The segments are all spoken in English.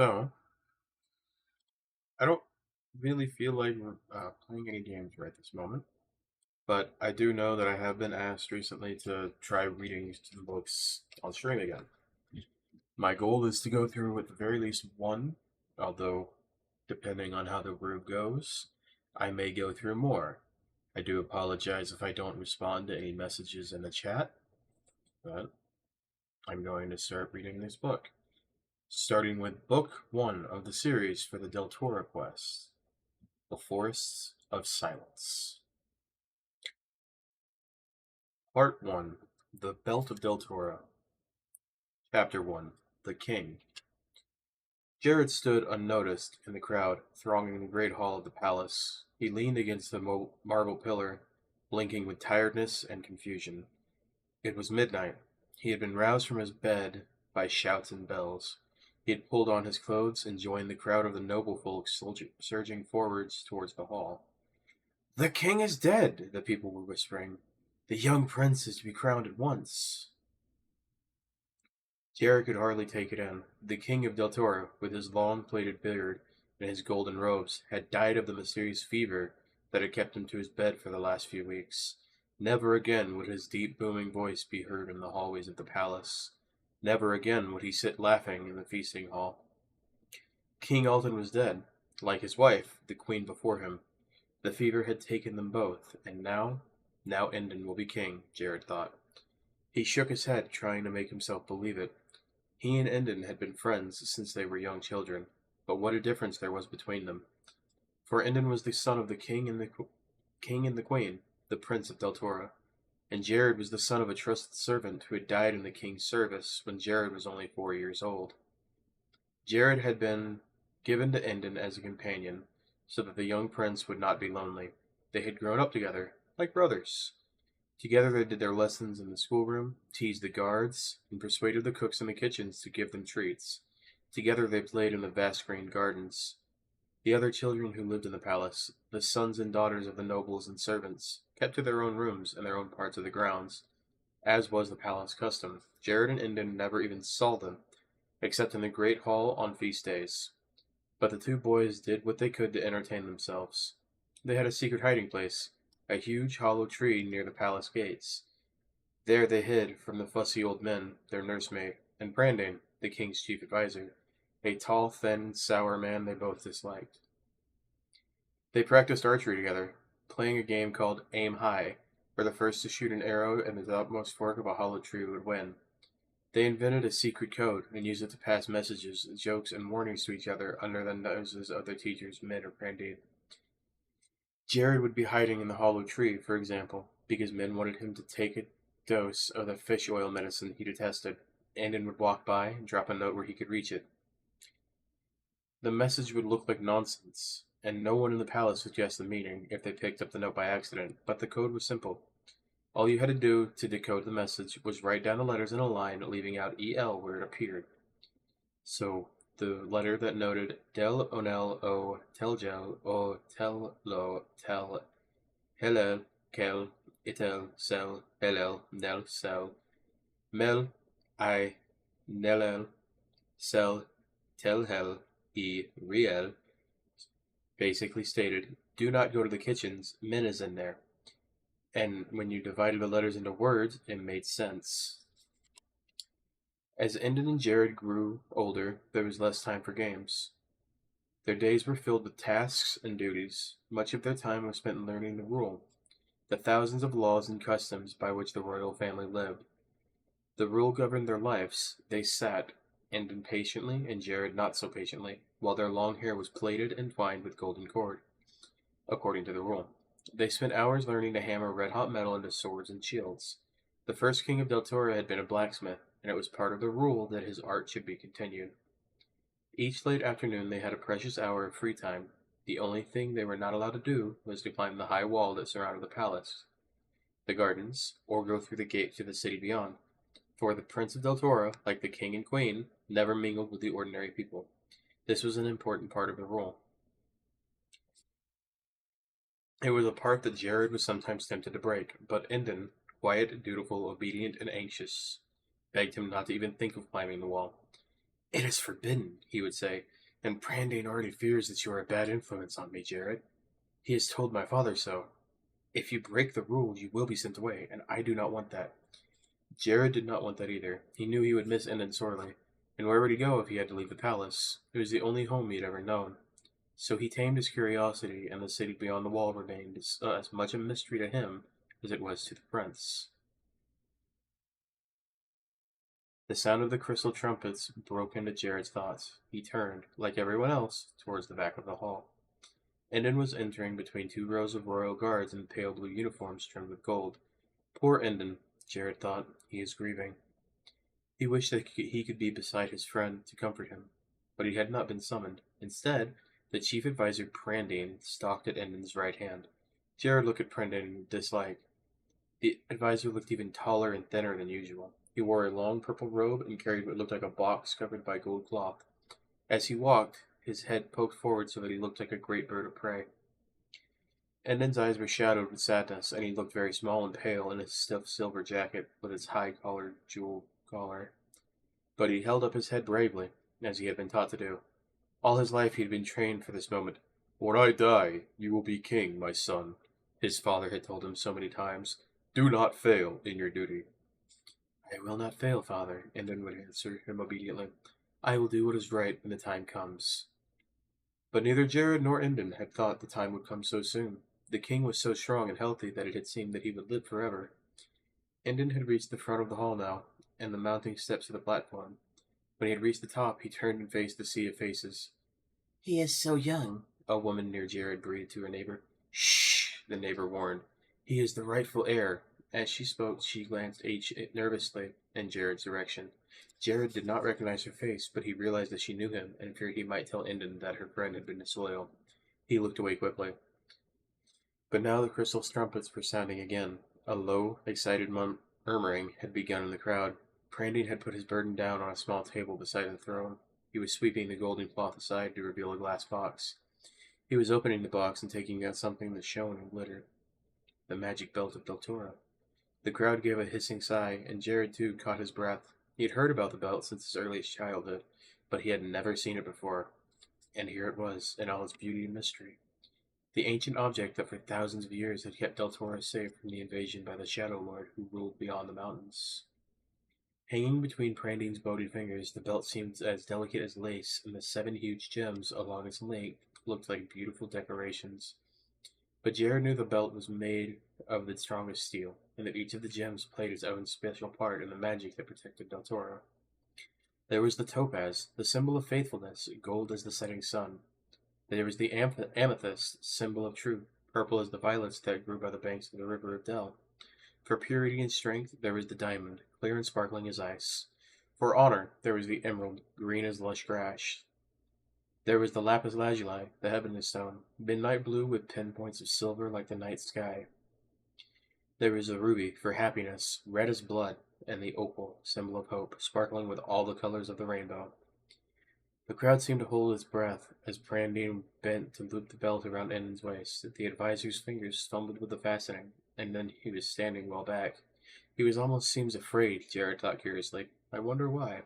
So, I don't really feel like playing any games right this moment, but I do know that I have been asked recently to try reading some books on stream again. My goal is to go through at the very least one, although depending on how the room goes, I may go through more. I do apologize if I don't respond to any messages in the chat, but I'm going to start reading this book, starting with book one of the series for the deltoraquest. The Forests of Silence. Part 1. The Belt of Deltora. Chapter 1. The King. Jared stood unnoticed in the crowd thronging the great hall of the palace. He leaned against the marble pillar, blinking with tiredness and confusion. It was midnight. He had been roused from his bed by shouts and bells. He had pulled on his clothes and joined the crowd of the noble folk surging forwards towards the hall. "The king is dead," the people were whispering. "The young prince is to be crowned at once." Jared could hardly take it in. The king of Deltora, with his long plaited beard and his golden robes, had died of the mysterious fever that had kept him to his bed for the last few weeks. Never again would his deep booming voice be heard in the hallways of the palace. Never again would he sit laughing in the feasting hall. King Alton was dead, like his wife, the queen before him. The fever had taken them both, and now Endon will be king, Jared thought. He shook his head, trying to make himself believe it. He and Endon had been friends since they were young children, but what a difference there was between them. For Endon was the son of the king and the queen, the prince of Deltora, and Jared was the son of a trusted servant who had died in the king's service when Jared was only 4 years old. Jared had been given to Endon as a companion, so that the young prince would not be lonely. They had grown up together, like brothers. Together they did their lessons in the schoolroom, teased the guards, and persuaded the cooks in the kitchens to give them treats. Together they played in the vast green gardens. The other children who lived in the palace, the sons and daughters of the nobles and servants, kept to their own rooms and their own parts of the grounds, as was the palace custom. Jared and Endon never even saw them, except in the great hall on feast days. But the two boys did what they could to entertain themselves. They had a secret hiding place, a huge hollow tree near the palace gates. There they hid from the fussy old men, their nursemaid, and Brandon, the king's chief adviser, a tall, thin, sour man they both disliked. They practiced archery together, playing a game called Aim High, where the first to shoot an arrow in the topmost fork of a hollow tree would win. They invented a secret code and used it to pass messages, jokes, and warnings to each other under the noses of their teachers, Min or Brandy. Jared would be hiding in the hollow tree, for example, because Min wanted him to take a dose of the fish oil medicine he detested. Andon would walk by and drop a note where he could reach it. The message would look like nonsense, and no one in the palace would guess the meaning if they picked up the note by accident, but the code was simple. All you had to do to decode the message was write down the letters in a line, leaving out EL where it appeared. So, the letter that noted Del Onel O Telgel O Tel Lo Tel Helel Kel Itel Sel Belel Nel Sel Mel I Nelel Sel Telhel E Riel basically stated, "Do not go to the kitchens, Min is in there." And when you divided the letters into words, it made sense. As Endon and Jared grew older, there was less time for games. Their days were filled with tasks and duties. Much of their time was spent learning the rule, the thousands of laws and customs by which the royal family lived. The rule governed their lives. They sat, Endon patiently and Jared not so patiently, while their long hair was plaited and twined with golden cord, according to the rule. They spent hours learning to hammer red-hot metal into swords and shields. The first king of Deltora had been a blacksmith, and it was part of the rule that his art should be continued. Each late afternoon they had a precious hour of free time. The only thing they were not allowed to do was to climb the high wall that surrounded the palace, the gardens, or go through the gate to the city beyond. For the Prince of Deltora, like the king and queen, never mingled with the ordinary people. This was an important part of the rule. It was a part that Jared was sometimes tempted to break, but Endon, quiet, dutiful, obedient, and anxious, begged him not to even think of climbing the wall. It is forbidden, he would say, and Prandian already fears that you are a bad influence on me, Jared. He has told my father so. If you break the rules, you will be sent away, and I do not want that. Jared did not want that either. He knew he would miss Endon sorely, and where would he go if he had to leave the palace? It was the only home he had ever known. So he tamed his curiosity, and the city beyond the wall remained as much a mystery to him as it was to the prince. The sound of the crystal trumpets broke into Jared's thoughts. He turned, like everyone else, towards the back of the hall. Endon was entering between two rows of royal guards in pale blue uniforms trimmed with gold. Poor Endon, Jared thought. He is grieving. He wished that he could be beside his friend to comfort him, but he had not been summoned. Instead, the chief adviser Prandian stalked at Endon's right hand. Jared looked at Prandian with dislike. The adviser looked even taller and thinner than usual. He wore a long purple robe and carried what looked like a box covered by gold cloth. As he walked, his head poked forward so that he looked like a great bird of prey. Endon's eyes were shadowed with sadness, and he looked very small and pale in his stiff silver jacket with its high-collared jewel collar. But he held up his head bravely, as he had been taught to do. All his life he had been trained for this moment. "When I die, you will be king, my son," his father had told him so many times. "Do not fail in your duty." "I will not fail, father," Endon would answer him obediently. "I will do what is right when the time comes." But neither Jared nor Endon had thought the time would come so soon. The king was so strong and healthy that it had seemed that he would live forever. Endon had reached the front of the hall now, and the mounting steps to the platform. When he had reached the top, he turned and faced the sea of faces. "He is so young," a woman near Jared breathed to her neighbor. "Shh," the neighbor warned. "He is the rightful heir." As she spoke, she glanced each nervously in Jared's direction. Jared did not recognize her face, but he realized that she knew him and feared he might tell Endon that her friend had been disloyal. He looked away quickly. But now the crystal trumpets were sounding again. A low, excited murmuring had begun in the crowd. Prandian had put his burden down on a small table beside the throne. He was sweeping the golden cloth aside to reveal a glass box. He was opening the box and taking out something that shone and glittered. The magic belt of Deltora. The crowd gave a hissing sigh, and Jared too caught his breath. He had heard about the belt since his earliest childhood, but he had never seen it before. And here it was, in all its beauty and mystery. The ancient object that for thousands of years had kept Deltora safe from the invasion by the Shadow Lord who ruled beyond the mountains. Hanging between Prandian's bony fingers, the belt seemed as delicate as lace, and the 7 huge gems along its length looked like beautiful decorations. But Jared knew the belt was made of the strongest steel, and that each of the gems played its own special part in the magic that protected Deltora. There was the topaz, the symbol of faithfulness, gold as the setting sun. There was the amethyst, symbol of truth, purple as the violets that grew by the banks of the river of Del. For purity and strength, there was the diamond, clear and sparkling as ice. For honor, there was the emerald, green as lush grass. There was the lapis lazuli, the heavenly stone, midnight blue with pinpoints of silver like the night sky. There was a ruby, for happiness, red as blood, and the opal, symbol of hope, sparkling with all the colors of the rainbow. The crowd seemed to hold its breath as Prandian bent to loop the belt around Endon's waist. The advisor's fingers fumbled with the fastening, and then he was standing well back. He was almost seems afraid, Jared thought curiously. I wonder why.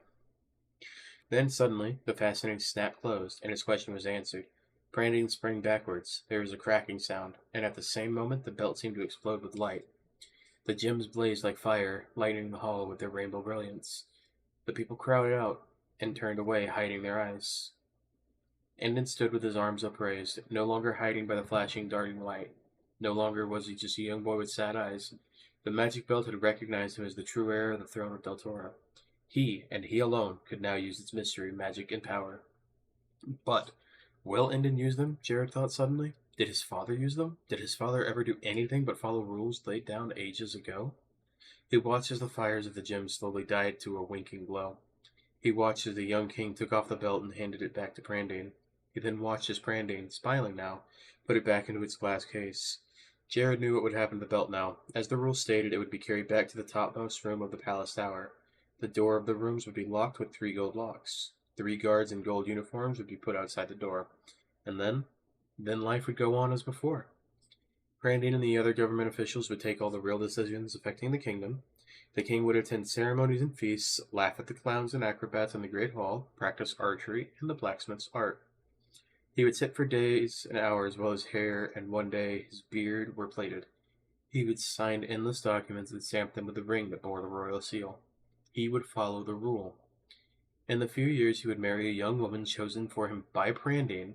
Then suddenly, the fastening snapped closed, and his question was answered. Prandian sprang backwards. There was a cracking sound, and at the same moment the belt seemed to explode with light. The gems blazed like fire, lighting the hall with their rainbow brilliance. The people crowded out and turned away, hiding their eyes. Endon stood with his arms upraised, no longer hiding by the flashing, darting light. No longer was he just a young boy with sad eyes. The magic belt had recognized him as the true heir of the throne of Deltora. He, and he alone, could now use its mystery, magic, and power. But, will Endon use them? Jared thought suddenly. Did his father use them? Did his father ever do anything but follow rules laid down ages ago? He watched as the fires of the gems slowly died to a winking glow. He watched as the young king took off the belt and handed it back to Prandian. He then watched as Prandian, smiling now, put it back into its glass case. Jared knew what would happen to the belt now. As the rules stated, it would be carried back to the topmost room of the palace tower. The door of the rooms would be locked with 3 gold locks. 3 guards in gold uniforms would be put outside the door. And then life would go on as before. Prandian and the other government officials would take all the real decisions affecting the kingdom. The king would attend ceremonies and feasts, laugh at the clowns and acrobats in the great hall, practice archery and the blacksmith's art. He would sit for days and hours while his hair and one day his beard were plaited. He would sign endless documents and stamp them with the ring that bore the royal seal. He would follow the rule. In the few years he would marry a young woman chosen for him by Prandine,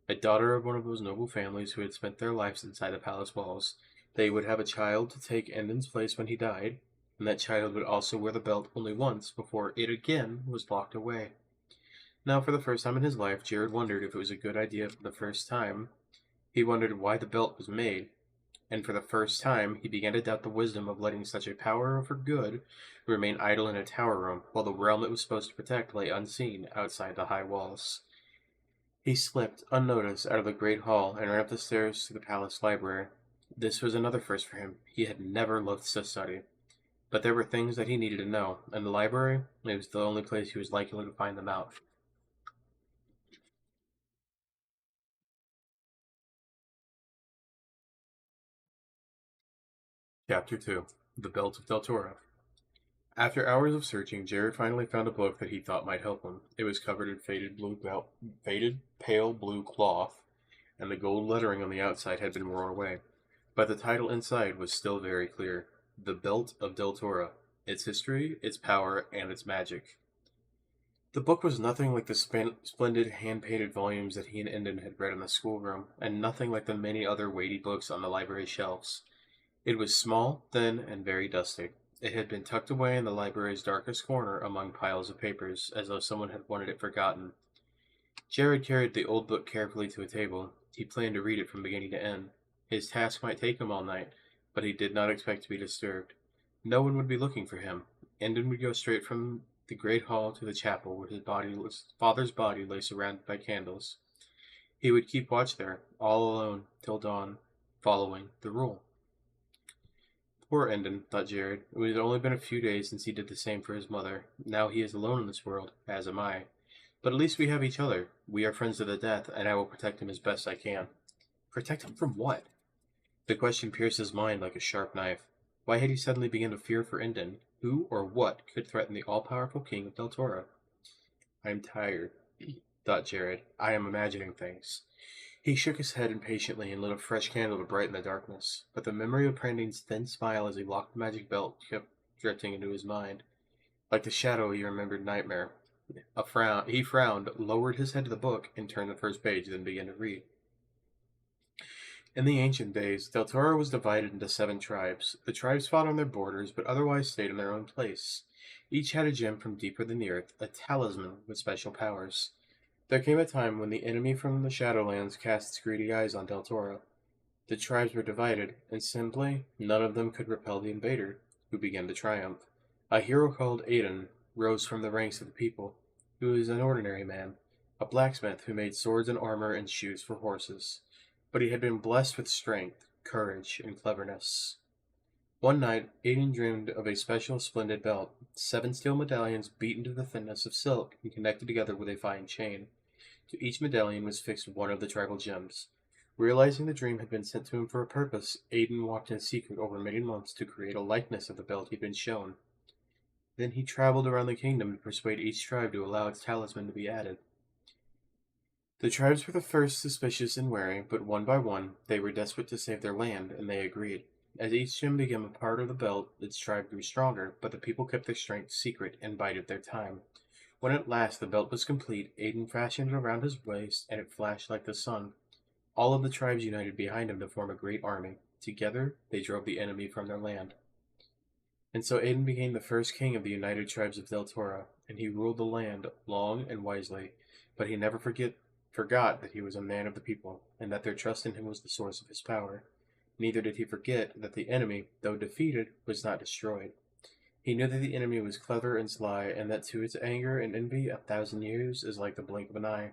a daughter of one of those noble families who had spent their lives inside the palace walls. They would have a child to take Endon's place when he died, and that child would also wear the belt only once before it again was locked away. Now, for the first time in his life, Jared wondered if it was a good idea for the first time. He wondered why the belt was made, and for the first time he began to doubt the wisdom of letting such a power for good remain idle in a tower room, while the realm it was supposed to protect lay unseen outside the high walls. He slipped, unnoticed, out of the great hall and ran up the stairs to the palace library. This was another first for him. He had never loved to study. But there were things that he needed to know, and the library, it was the only place he was likely to find them out. Chapter 2. The Belt of Deltora. After hours of searching, Jared finally found a book that he thought might help him. It was covered in faded pale blue cloth, and the gold lettering on the outside had been worn away. But the title inside was still very clear: The Belt of Deltora, its history, its power, and its magic. The book was nothing like the splendid hand-painted volumes that he and Endon had read in the schoolroom, and nothing like the many other weighty books on the library shelves. It was small, thin, and very dusty. It had been tucked away in the library's darkest corner among piles of papers, as though someone had wanted it forgotten. Jared carried the old book carefully to a table. He planned to read it from beginning to end. His task might take him all night, but he did not expect to be disturbed. No one would be looking for him. Endon would go straight from the great hall to the chapel where his father's body lay surrounded by candles. He would keep watch there, all alone, till dawn, following the rule. Poor Endon, thought Jared. It had only been a few days since he did the same for his mother. Now he is alone in this world, as am I. But at least we have each other. We are friends to the death, and I will protect him as best I can. Protect him from what? The question pierced his mind like a sharp knife. Why had he suddenly begun to fear for Endon? Who or what could threaten the all-powerful king of Deltora? I am tired, thought Jared. I am imagining things. He shook his head impatiently and lit a fresh candle to brighten the darkness, but the memory of Prandine's thin smile as he locked the magic belt kept drifting into his mind. Like the shadow he remembered nightmare. He frowned, lowered his head to the book, and turned the first page, then began to read. In the ancient days, Deltora was divided into 7 tribes. The tribes fought on their borders, but otherwise stayed in their own place. Each had a gem from deeper than the earth, a talisman with special powers. There came a time when the enemy from the Shadowlands cast its greedy eyes on Deltora. The tribes were divided, and simply none of them could repel the invader, who began to triumph. A hero called Aiden rose from the ranks of the people. He was an ordinary man, a blacksmith who made swords and armor and shoes for horses. But he had been blessed with strength, courage, and cleverness. One night, Aiden dreamed of a special splendid belt, 7 steel medallions beaten to the thinness of silk and connected together with a fine chain. To each medallion was fixed one of the tribal gems. Realizing the dream had been sent to him for a purpose, Aiden walked in secret over many months to create a likeness of the belt he'd been shown. Then he traveled around the kingdom to persuade each tribe to allow its talisman to be added. The tribes were the first suspicious and wary, but one by one, they were desperate to save their land, and they agreed. As each gem became a part of the belt, its tribe grew stronger, but the people kept their strength secret and bided their time. When at last the belt was complete, Aiden fashioned it around his waist, and it flashed like the sun. All of the tribes united behind him to form a great army. Together, they drove the enemy from their land. And so Aiden became the first king of the united tribes of Deltora, and he ruled the land long and wisely, but he never forgot that he was a man of the people, and that their trust in him was the source of his power. Neither did he forget that the enemy, though defeated, was not destroyed. He knew that the enemy was clever and sly, and that to its anger and envy 1,000 years is like the blink of an eye.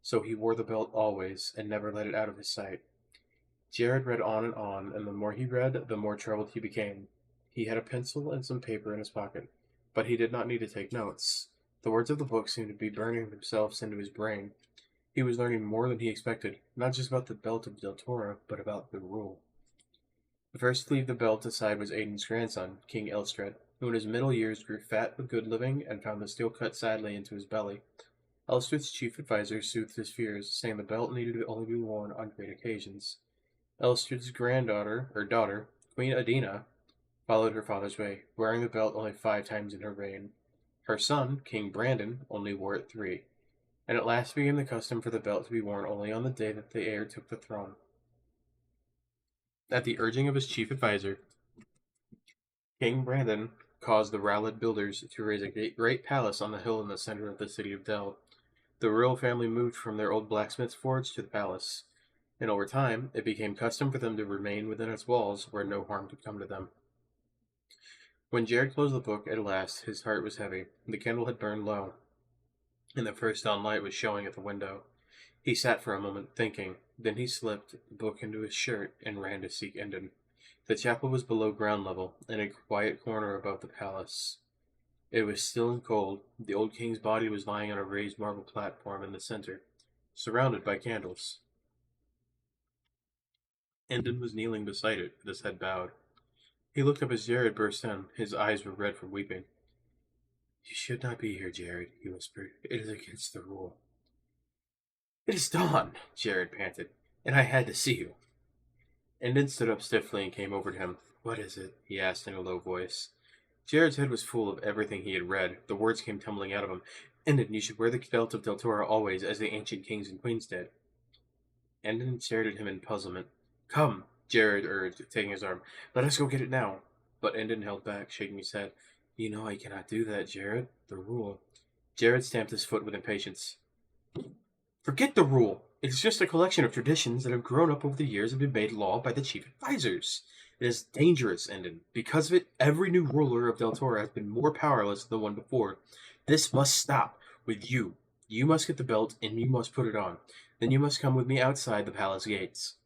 So he wore the belt always, and never let it out of his sight. Jared read on, and the more he read, the more troubled he became. He had a pencil and some paper in his pocket, but he did not need to take notes. The words of the book seemed to be burning themselves into his brain. He was learning more than he expected, not just about the belt of Deltora, but about the rule. The first to leave the belt aside was Aiden's grandson, King Elstrad. who in his middle years grew fat with good living and found the steel cut sadly into his belly. Elstrith's chief adviser soothed his fears, saying the belt needed to only be worn on great occasions. Elstrith's granddaughter, or daughter, Queen Adina, followed her father's way, wearing the belt only 5 times in her reign. Her son, King Brandon, only wore it 3, and at last became the custom for the belt to be worn only on the day that the heir took the throne. At the urging of his chief adviser, King Brandon caused the Rowlett builders to raise a great palace on the hill in the center of the city of Dell. The royal family moved from their old blacksmith's forge to the palace, and over time it became custom for them to remain within its walls where no harm could come to them. When Jared closed the book at last, his heart was heavy. The candle had burned low, and the first dawn light was showing at the window. He sat for a moment, thinking. Then he slipped the book into his shirt and ran to seek Endon. The chapel was below ground level, in a quiet corner above the palace. It was still and cold. The old king's body was lying on a raised marble platform in the center, surrounded by candles. Endon was kneeling beside it, with his head bowed. He looked up as Jared burst in. His eyes were red from weeping. "You should not be here, Jared," he whispered. "It is against the rule." "It is dawn," Jared panted, "and I had to see you." Endon stood up stiffly and came over to him. "What is it?" he asked in a low voice. Jared's head was full of everything he had read. The words came tumbling out of him. "Endon, you should wear the belt of Deltora always, as the ancient kings and queens did." Endon stared at him in puzzlement. "Come," Jared urged, taking his arm. "Let us go get it now." But Endon held back, shaking his head. "You know I cannot do that, Jared. The rule." Jared stamped his foot with impatience. "Forget the rule. It is just a collection of traditions that have grown up over the years and been made law by the chief advisors. It is dangerous, Endon. Because of it, every new ruler of Deltora has been more powerless than the one before. This must stop. With you. You must get the belt, and you must put it on. Then you must come with me outside the palace gates."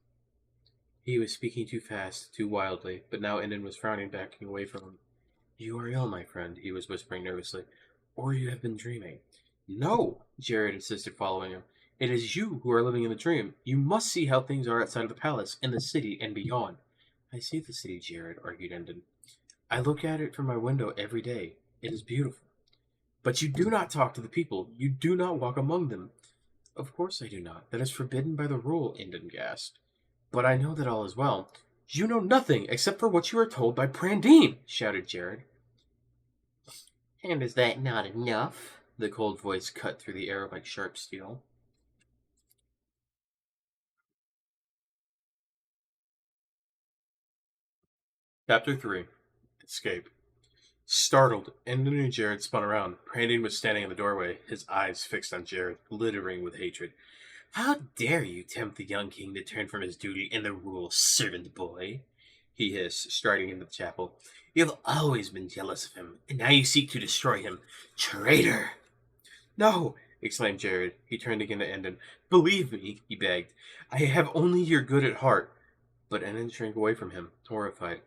He was speaking too fast, too wildly, but now Endon was frowning, backing away from him. "You are ill, my friend," he was whispering nervously. "Or you have been dreaming." "No," Jared insisted, following him. "It is you who are living in the dream. You must see how things are outside of the palace, in the city, and beyond." "I see the city, Jared," argued Endon. "I look at it from my window every day. It is beautiful." "But you do not talk to the people. You do not walk among them." "Of course I do not. That is forbidden by the rule," Endon gasped. "But I know that all is well." "You know nothing, except for what you are told by Prandine," shouted Jared. "And is that not enough?" The cold voice cut through the air like sharp steel. Chapter 3. Escape. Startled, Endon and Jared spun around. Prandine was standing in the doorway, his eyes fixed on Jared, glittering with hatred. "How dare you tempt the young king to turn from his duty and the rule, servant boy?" he hissed, striding into the chapel. "You have always been jealous of him, and now you seek to destroy him. Traitor!" "No!" exclaimed Jared. He turned again to Endon. "Believe me," he begged. "I have only your good at heart." But Endon shrank away from him, horrified.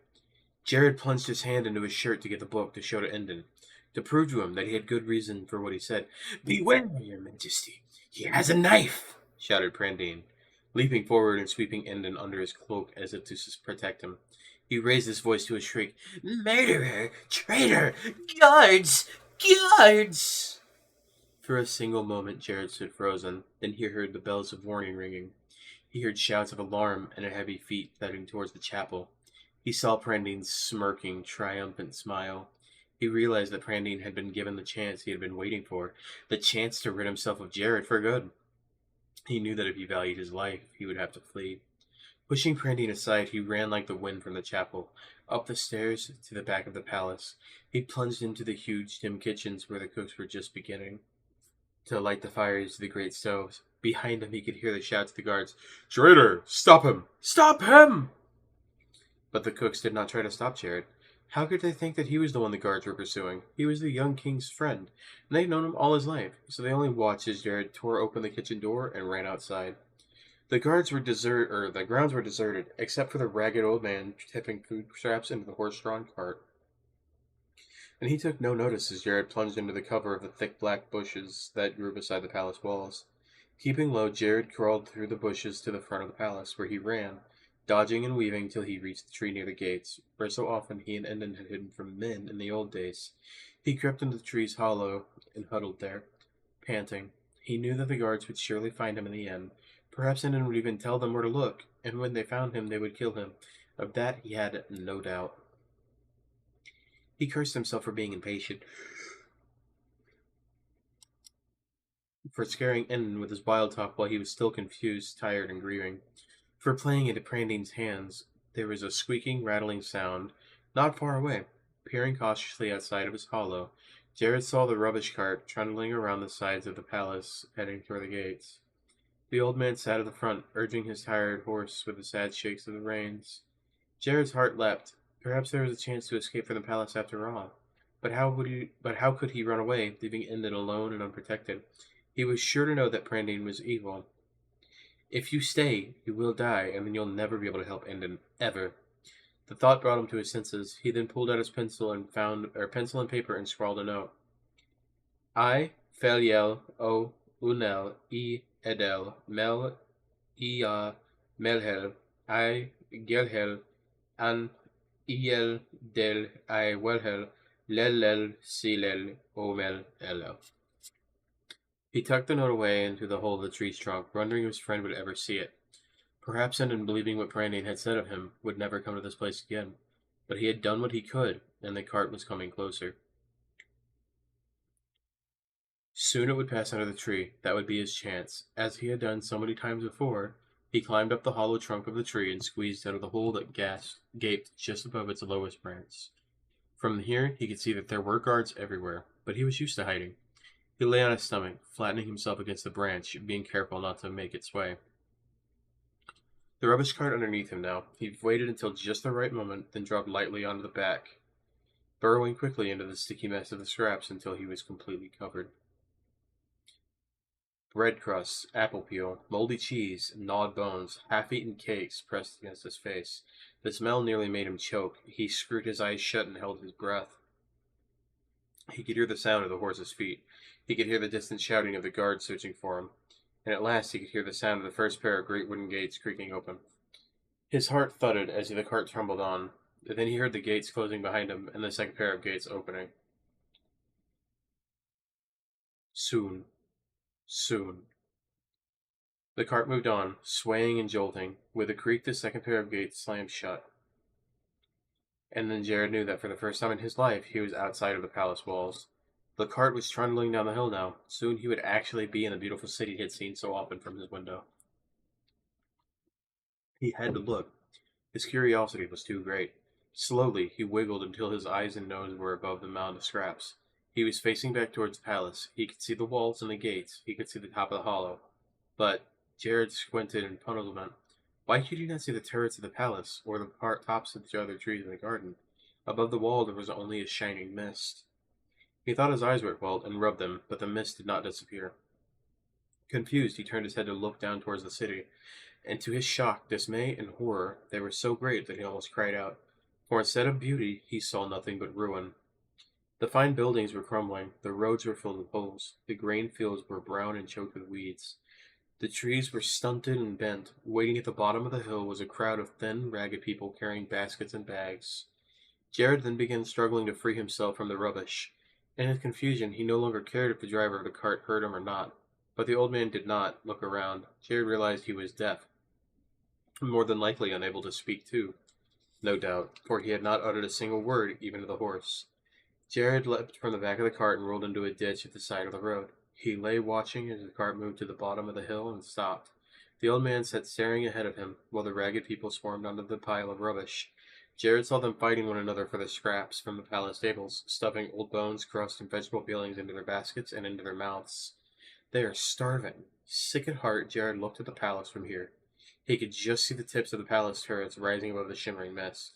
Jared plunged his hand into his shirt to get the book to show to Endon, to prove to him that he had good reason for what he said. "Beware, your majesty! He has a knife!" shouted Prandine, leaping forward and sweeping Endon under his cloak as if to protect him. He raised his voice to a shriek. "Murderer! Traitor! Guards! Guards!" For a single moment Jared stood frozen, then he heard the bells of warning ringing. He heard shouts of alarm and a heavy feet thudding towards the chapel. He saw Prandine's smirking, triumphant smile. He realized that Prandine had been given the chance he had been waiting for, the chance to rid himself of Jared for good. He knew that if he valued his life, he would have to flee. Pushing Prandine aside, he ran like the wind from the chapel, up the stairs to the back of the palace. He plunged into the huge, dim kitchens where the cooks were just beginning to light the fires to the great stoves. Behind him, he could hear the shouts of the guards. "Traitor! Stop him! Stop him!" But the cooks did not try to stop Jared. How could they think that he was the one the guards were pursuing? He was the young king's friend, and they'd known him all his life, so they only watched as Jared tore open the kitchen door and ran outside. The grounds were deserted, except for the ragged old man tipping food scraps into the horse-drawn cart. And he took no notice as Jared plunged into the cover of the thick black bushes that grew beside the palace walls. Keeping low, Jared crawled through the bushes to the front of the palace, where he ran, dodging and weaving till he reached the tree near the gates, where so often he and Endon had hidden from men in the old days. He crept into the tree's hollow and huddled there, panting. He knew that the guards would surely find him in the end. Perhaps Endon would even tell them where to look, and when they found him, they would kill him. Of that he had no doubt. He cursed himself for being impatient, for scaring Endon with his wild talk while he was still confused, tired, and grieving, for playing into Prandine's hands. There was a squeaking, rattling sound, not far away. Peering cautiously outside of his hollow, Jared saw the rubbish cart trundling around the sides of the palace, heading toward the gates. The old man sat at the front, urging his tired horse with the sad shakes of the reins. Jared's heart leapt. Perhaps there was a chance to escape from the palace after all. But how could he run away, leaving Endon alone and unprotected? He was sure to know that Prandine was evil. If you stay, you will die, and then you'll never be able to help Endon, ever. The thought brought him to his senses. He then pulled out his pencil and paper and scrawled a note. I, Feliel, O, Unel, E, Edel, Mel, Ia, Melhel, I, Gelhel, An, Iel, Del, I, Welhel, Lellel, Silel, Omel, Elel. He tucked the note away into the hole of the tree's trunk, wondering if his friend would ever see it. Perhaps Endon, believing what Brandon had said of him, would never come to this place again. But he had done what he could, and the cart was coming closer. Soon it would pass under the tree. That would be his chance. As he had done so many times before, he climbed up the hollow trunk of the tree and squeezed out of the hole that gaped just above its lowest branch. From here, he could see that there were guards everywhere, but he was used to hiding. He lay on his stomach, flattening himself against the branch, being careful not to make it sway. The rubbish cart underneath him now. He waited until just the right moment, then dropped lightly onto the back, burrowing quickly into the sticky mess of the scraps until he was completely covered. Bread crusts, apple peel, moldy cheese, gnawed bones, half-eaten cakes pressed against his face. The smell nearly made him choke. He screwed his eyes shut and held his breath. He could hear the sound of the horse's feet. He could hear the distant shouting of the guards searching for him. And at last he could hear the sound of the first pair of great wooden gates creaking open. His heart thudded as the cart trembled on. Then he heard the gates closing behind him and the second pair of gates opening. Soon. Soon. The cart moved on, swaying and jolting. With a creak, the second pair of gates slammed shut. And then Jared knew that for the first time in his life, he was outside of the palace walls. The cart was trundling down the hill now. Soon he would actually be in the beautiful city he had seen so often from his window. He had to look. His curiosity was too great. Slowly, he wiggled until his eyes and nose were above the mound of scraps. He was facing back towards the palace. He could see the walls and the gates. He could see the top of the hollow. But Jared squinted in puzzlement. Why could he not see the turrets of the palace, or the tops of the other trees in the garden? Above the wall there was only a shining mist. He thought his eyes were wet and rubbed them, but the mist did not disappear. Confused, he turned his head to look down towards the city, and to his shock, dismay, and horror, they were so great that he almost cried out. For instead of beauty, he saw nothing but ruin. The fine buildings were crumbling, the roads were filled with holes, the grain fields were brown and choked with weeds. The trees were stunted and bent. Waiting at the bottom of the hill was a crowd of thin, ragged people carrying baskets and bags. Jared then began struggling to free himself from the rubbish. In his confusion, he no longer cared if the driver of the cart heard him or not. But the old man did not look around. Jared realized he was deaf, more than likely unable to speak too. No doubt, for he had not uttered a single word, even to the horse. Jared leapt from the back of the cart and rolled into a ditch at the side of the road. He lay watching as the cart moved to the bottom of the hill and stopped. The old man sat staring ahead of him, while the ragged people swarmed onto the pile of rubbish. Jared saw them fighting one another for the scraps from the palace tables, stuffing old bones, crust, and vegetable peelings into their baskets and into their mouths. They are starving. Sick at heart, Jared looked at the palace from here. He could just see the tips of the palace turrets rising above the shimmering mist.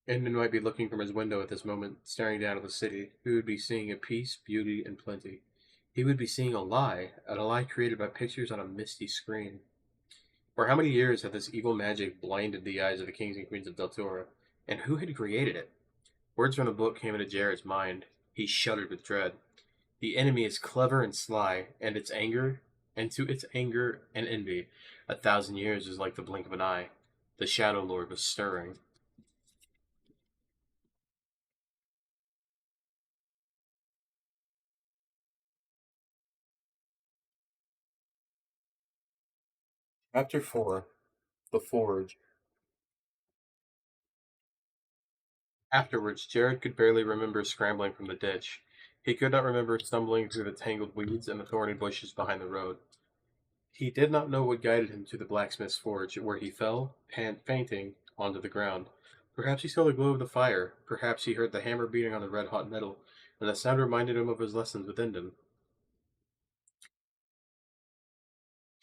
Edmund might be looking from his window at this moment, staring down at the city. He would be seeing a peace, beauty, and plenty. He would be seeing a lie created by pictures on a misty screen. For how many years had this evil magic blinded the eyes of the kings and queens of Deltora? And who had created it? Words from the book came into Jared's mind. He shuddered with dread. The enemy is clever and sly, and its anger and to its anger and envy, 1,000 years was like the blink of an eye. The Shadow Lord was stirring. Chapter 4. The Forge. Afterwards, Jared could barely remember scrambling from the ditch. He could not remember stumbling through the tangled weeds and the thorny bushes behind the road. He did not know what guided him to the blacksmith's forge, where he fell, fainting, onto the ground. Perhaps he saw the glow of the fire. Perhaps he heard the hammer beating on the red-hot metal, and the sound reminded him of his lessons with Indon.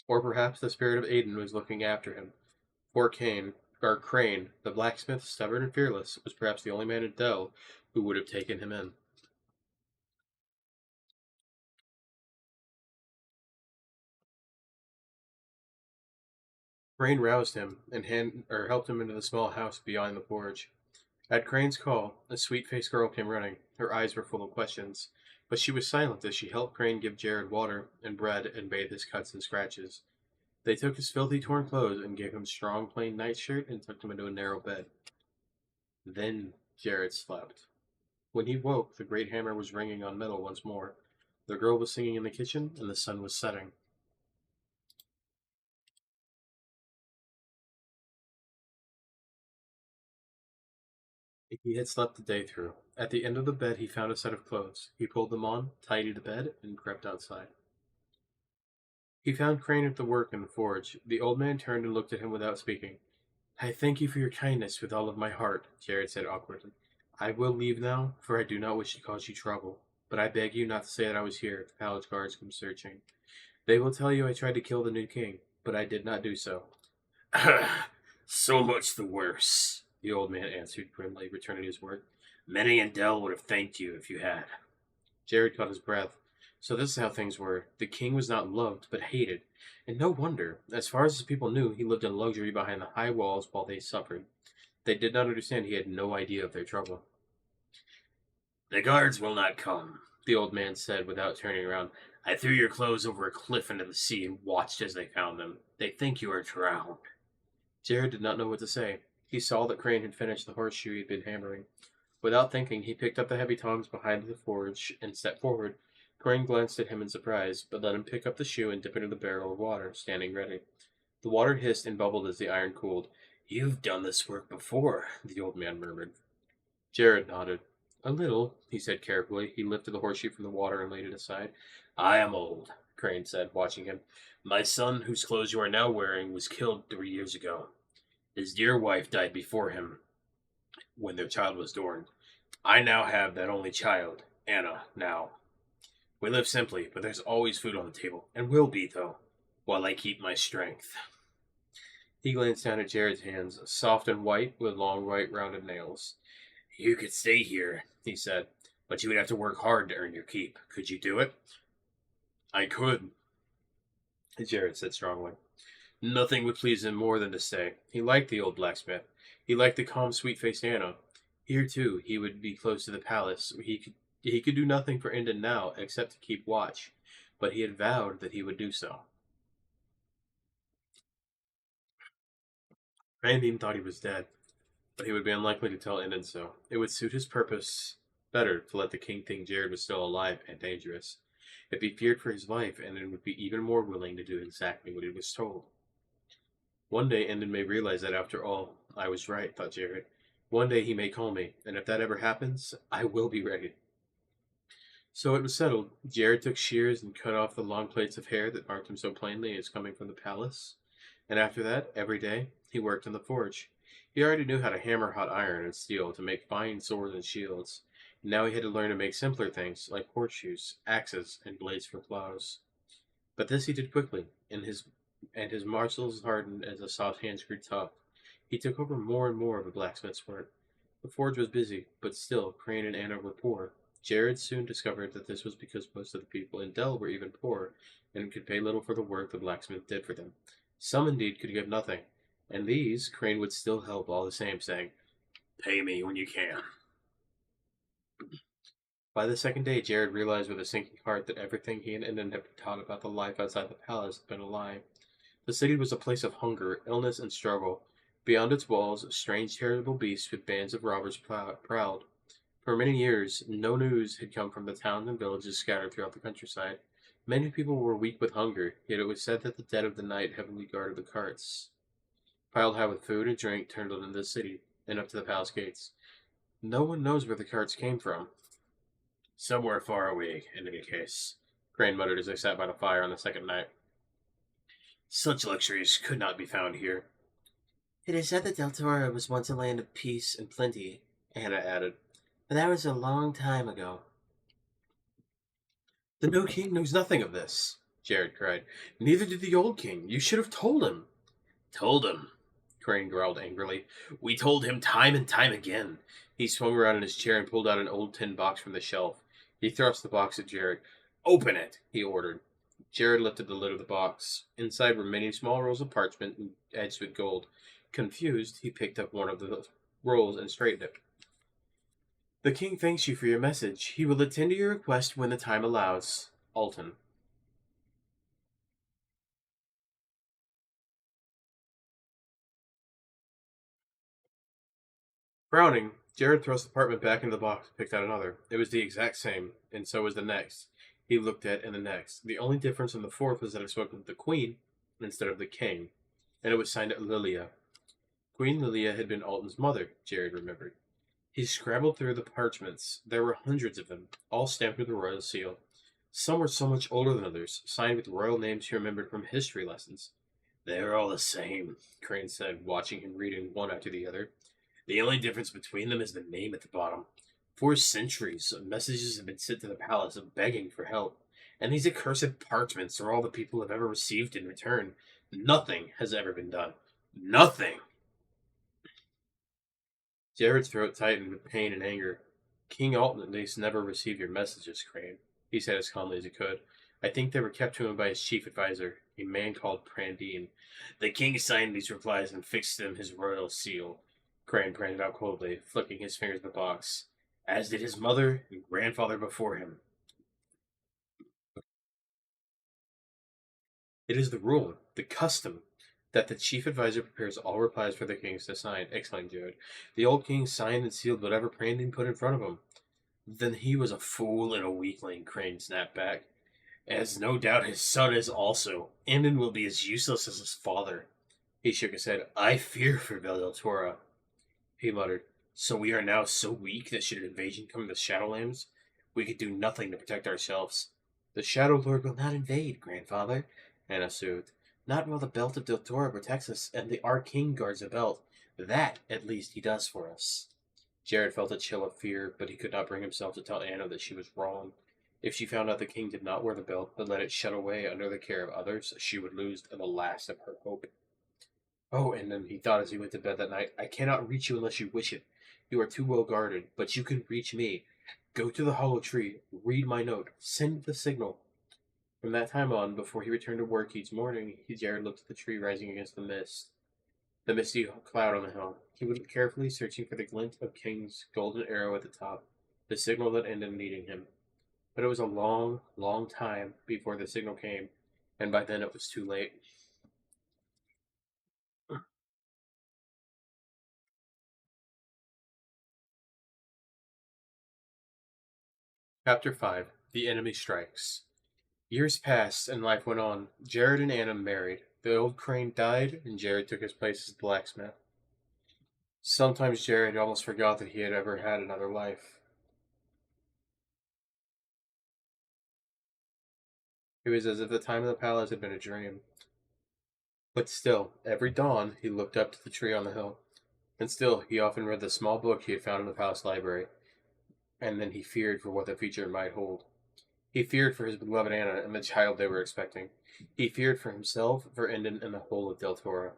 Or perhaps the spirit of Aiden was looking after him. Poor Crane, the blacksmith, stubborn and fearless, was perhaps the only man in Dell who would have taken him in. Crane roused him and helped him into the small house beyond the forge. At Crane's call, a sweet-faced girl came running. Her eyes were full of questions, but she was silent as she helped Crane give Jared water and bread and bathe his cuts and scratches. They took his filthy, torn clothes and gave him a strong, plain nightshirt and tucked him into a narrow bed. Then Jared slept. When he woke, the great hammer was ringing on metal once more. The girl was singing in the kitchen, and the sun was setting. He had slept the day through. At the end of the bed, he found a set of clothes. He pulled them on, tidied the bed, and crept outside. He found Crane at the work in the forge. The old man turned and looked at him without speaking. I thank you for your kindness with all of my heart, Jared said awkwardly. I will leave now, for I do not wish to cause you trouble. But I beg you not to say that I was here if the palace guards come searching. They will tell you I tried to kill the new king, but I did not do so. So much the worse, the old man answered grimly, returning to his work. Many in Dell would have thanked you if you had. Jared caught his breath. So this is how things were. The king was not loved, but hated. And no wonder. As far as his people knew, he lived in luxury behind the high walls while they suffered. They did not understand he had no idea of their trouble. The guards will not come, the old man said without turning around. I threw your clothes over a cliff into the sea and watched as they found them. They think you are drowned. Jared did not know what to say. He saw that Crane had finished the horseshoe he had been hammering. Without thinking, he picked up the heavy tongs behind the forge and stepped forward. Crane glanced at him in surprise, but let him pick up the shoe and dip it into the barrel of water, standing ready. The water hissed and bubbled as the iron cooled. You've done this work before, the old man murmured. Jared nodded. A little, he said carefully. He lifted the horseshoe from the water and laid it aside. I am old, Crane said, watching him. My son, whose clothes you are now wearing, was killed 3 years ago. His dear wife died before him when their child was born. I now have that only child, Anna, now. We live simply, but there's always food on the table, and will be, though, while I keep my strength. He glanced down at Jared's hands, soft and white, with long, white, rounded nails. You could stay here, he said, but you would have to work hard to earn your keep. Could you do it? I could, Jared said strongly. Nothing would please him more than to stay. He liked the old blacksmith. He liked the calm, sweet-faced Anna. Here, too, he would be close to the palace. He could do nothing for Indon now except to keep watch, but he had vowed that he would do so. Randine thought he was dead, but he would be unlikely to tell Indon so. It would suit his purpose better to let the king think Jared was still alive and dangerous. If he feared for his life, Indon would be even more willing to do exactly what he was told. One day Endon may realize that after all, I was right, thought Jared. One day he may call me, and if that ever happens, I will be ready. So it was settled. Jared took shears and cut off the long plaits of hair that marked him so plainly as coming from the palace. And after that, every day, he worked in the forge. He already knew how to hammer hot iron and steel to make fine swords and shields. Now he had to learn to make simpler things like horseshoes, axes, and blades for plows. But this he did quickly, and his muscles hardened as the soft hands grew tough. He took over more and more of the blacksmith's work. The forge was busy, but still Crane and Anna were poor. Jared soon discovered that this was because most of the people in Dell were even poor, and could pay little for the work the blacksmith did for them. Some indeed could give nothing, and these Crane would still help all the same, saying, Pay me when you can. By the second day, Jared realized with a sinking heart that everything he and Enden had been taught about the life outside the palace had been a lie. The city was a place of hunger, illness, and struggle. Beyond its walls, strange, terrible beasts with bands of robbers prowled. For many years, no news had come from the towns and villages scattered throughout the countryside. Many people were weak with hunger, yet it was said that the dead of the night heavily guarded the carts, piled high with food and drink, turned into the city and up to the palace gates. No one knows where the carts came from. Somewhere far away, in any case, Crane muttered as they sat by the fire on the second night. Such luxuries could not be found here. It is said that Deltora was once a land of peace and plenty, Anna added, but that was a long time ago. The new king knows nothing of this, Jared cried. Neither did the old king. You should have told him. Told him, Crane growled angrily. We told him time and time again. He swung around in his chair and pulled out an old tin box from the shelf. He thrust the box at Jared. Open it, he ordered. Jared lifted the lid of the box. Inside were many small rolls of parchment edged with gold. Confused, he picked up one of the rolls and straightened it. The king thanks you for your message. He will attend to your request when the time allows. Alton. Frowning, Jared thrust the parchment back into the box and picked out another. It was the exact same, and so was the next. He looked at and the next. The only difference in the fourth was that it spoke of the queen instead of the king, and it was signed Lilia. Queen Lilia had been Alton's mother, Jared remembered. He scrabbled through the parchments. There were hundreds of them, all stamped with the royal seal. Some were so much older than others, signed with royal names he remembered from history lessons. They are all the same, Crane said, watching him reading one after the other. The only difference between them is the name at the bottom. For centuries, messages have been sent to the palace begging for help, and these accursed parchments are all the people have ever received in return. Nothing has ever been done. Nothing! Jared's throat tightened with pain and anger. King Alton at least never received your messages, Crane, he said as calmly as he could. I think they were kept to him by his chief adviser, a man called Prandine. The king signed these replies and fixed them his royal seal. Crane pointed out coldly, flicking his fingers in the box, as did his mother and grandfather before him. It is the rule, the custom, that the chief adviser prepares all replies for the kings to sign, exclaimed Jared. The old king signed and sealed whatever Prandine put in front of him. Then he was a fool and a weakling, Crane snapped back. As no doubt his son is also. Andon will be as useless as his father. He shook his head. I fear for Veldatora. He muttered. So we are now so weak that should an invasion come to the Shadowlands, we could do nothing to protect ourselves. The Shadow Lord will not invade, grandfather, Anna soothed. Not while the belt of Deltora protects us and the Arcane guards the belt. That, at least, he does for us. Jared felt a chill of fear, but he could not bring himself to tell Anna that she was wrong. If she found out the king did not wear the belt, but let it shut away under the care of others, she would lose the last of her hope. Oh, and then he thought as he went to bed that night, I cannot reach you unless you wish it. You are too well guarded, but you can reach me. Go to the hollow tree, read my note, send the signal. From that time on, before he returned to work each morning, Jared looked at the tree rising against the mist, the misty cloud on the hill. He went carefully, searching for the glint of King's golden arrow at the top, the signal that ended needing him. But it was a long, long time before the signal came, and by then it was too late. Chapter 5. The Enemy Strikes. Years passed, and life went on. Jared and Anna married. The old crane died, and Jared took his place as blacksmith. Sometimes Jared almost forgot that he had ever had another life. It was as if the time in the palace had been a dream. But still, every dawn he looked up to the tree on the hill. And still, he often read the small book he had found in the palace library. And then he feared for what the future might hold. He feared for his beloved Anna and the child they were expecting. He feared for himself, for Endon, and the whole of Deltora.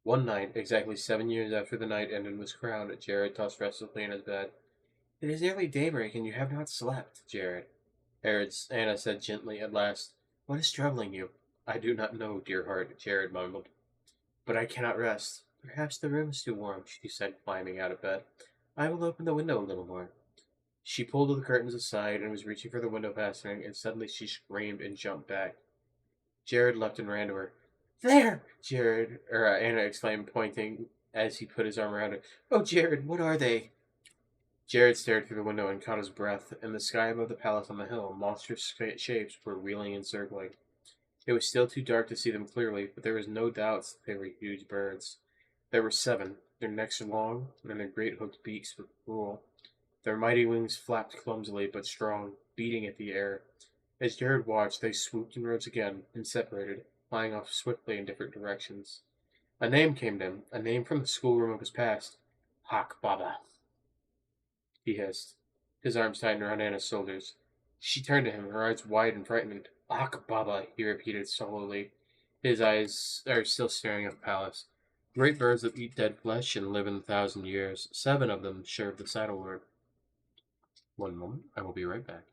One night, exactly 7 years after the night Endon was crowned, Jared tossed restlessly in his bed. It is nearly daybreak, and you have not slept, Jared. Anna said gently at last. What is troubling you? I do not know, dear heart, Jared mumbled. But I cannot rest. Perhaps the room is too warm, she said, climbing out of bed. I will open the window a little more. She pulled the curtains aside and was reaching for the window fastening, and suddenly she screamed and jumped back. Jared leapt and ran to her. There! Anna exclaimed, pointing as he put his arm around her. Oh, Jared, what are they? Jared stared through the window and caught his breath. In the sky above the palace on the hill, monstrous shapes were wheeling and circling. It was still too dark to see them clearly, but there was no doubt that they were huge birds. There were seven, their necks long, and their great hooked beaks were cruel. Their mighty wings flapped clumsily but strong, beating at the air. As Jared watched, they swooped and rose again, and separated, flying off swiftly in different directions. A name came to him, a name from the schoolroom of his past. Hak Baba, he hissed. His arms tightened around Anna's shoulders. She turned to him, her eyes wide and frightened. Hak Baba, he repeated slowly. His eyes are still staring at the palace. Great birds that eat dead flesh and live in 1,000 years. 7 of them serve the Saddle Lord. One moment, I will be right back.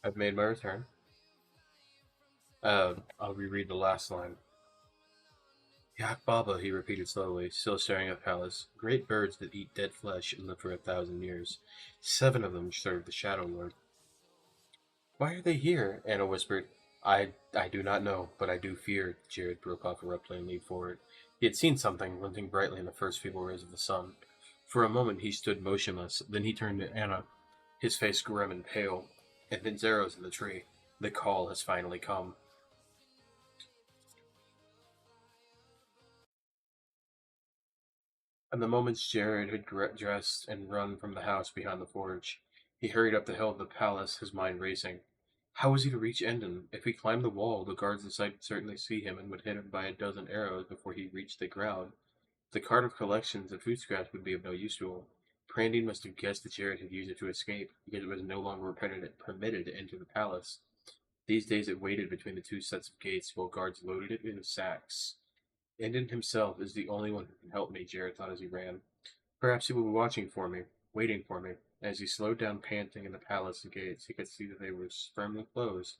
I've made my return. I'll reread the last line. Yak Baba, he repeated slowly, still staring at the palace. Great birds that eat dead flesh and live for 1,000 years. 7 of them serve the Shadow Lord. Why are they here? Anna whispered. I do not know, but I do fear. Jared broke off abruptly and leaned forward. He had seen something glinting brightly in the first feeble rays of the sun. For a moment he stood motionless, then he turned to Anna, his face grim and pale. And then arrows in the tree. The call has finally come. And the moment Jared had dressed and run from the house behind the forge, he hurried up the hill of the palace, his mind racing. How was he to reach Endon? If he climbed the wall, the guards inside would certainly see him and would hit him by a dozen arrows before he reached the ground. The cart of collections of food scraps would be of no use to him. Prandine must have guessed that Jared had used it to escape, because it was no longer permitted to enter the palace. These days it waited between the two sets of gates while guards loaded it into sacks. Endon himself is the only one who can help me, Jared thought as he ran. Perhaps he will be watching for me, waiting for me. As he slowed down panting in the palace gates, he could see that they were firmly closed,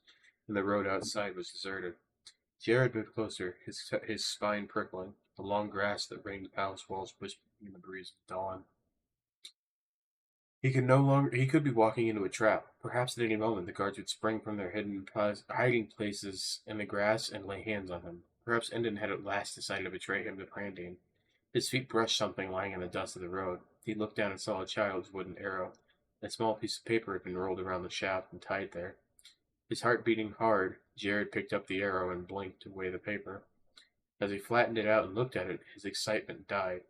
and the road outside was deserted. Jared moved closer, his spine prickling. The long grass that ringed the palace walls whispered in the breeze of dawn. He could be walking into a trap. Perhaps at any moment the guards would spring from their hiding places in the grass and lay hands on him. Perhaps Endon had at last decided to betray him to Prandine. His feet brushed something lying in the dust of the road. He looked down and saw a child's wooden arrow. A small piece of paper had been rolled around the shaft and tied there. His heart beating hard, Jared picked up the arrow and blinked away the paper. As he flattened it out and looked at it, his excitement died.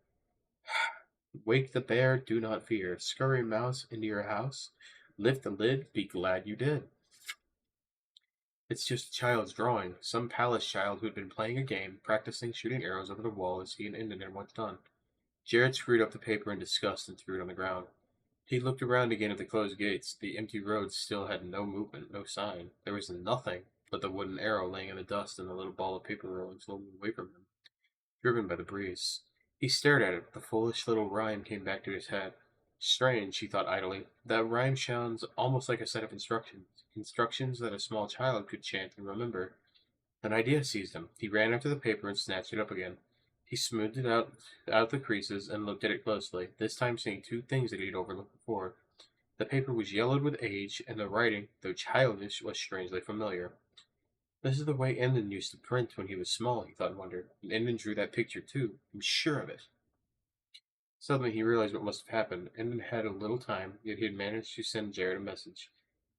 Wake the bear, do not fear. Scurry mouse into your house. Lift the lid, be glad you did. It's just a child's drawing. Some palace child who had been playing a game, practicing shooting arrows over the wall as he and Indian had once done. Jared screwed up the paper in disgust and threw it on the ground. He looked around again at the closed gates. The empty road still had no movement, no sign. There was nothing but the wooden arrow laying in the dust and the little ball of paper rolling slowly away from him, driven by the breeze. He stared at it. The foolish little rhyme came back to his head. Strange, he thought idly. That rhyme sounds almost like a set of instructions. Instructions that a small child could chant and remember. An idea seized him. He ran after the paper and snatched it up again. He smoothed it out the creases and looked at it closely, this time seeing two things that he had overlooked before. The paper was yellowed with age, and the writing, though childish, was strangely familiar. This is the way Endon used to print when he was small, he thought in wonder. And Endon drew that picture too. I'm sure of it. Suddenly he realized what must have happened. Endon had a little time, yet he had managed to send Jared a message.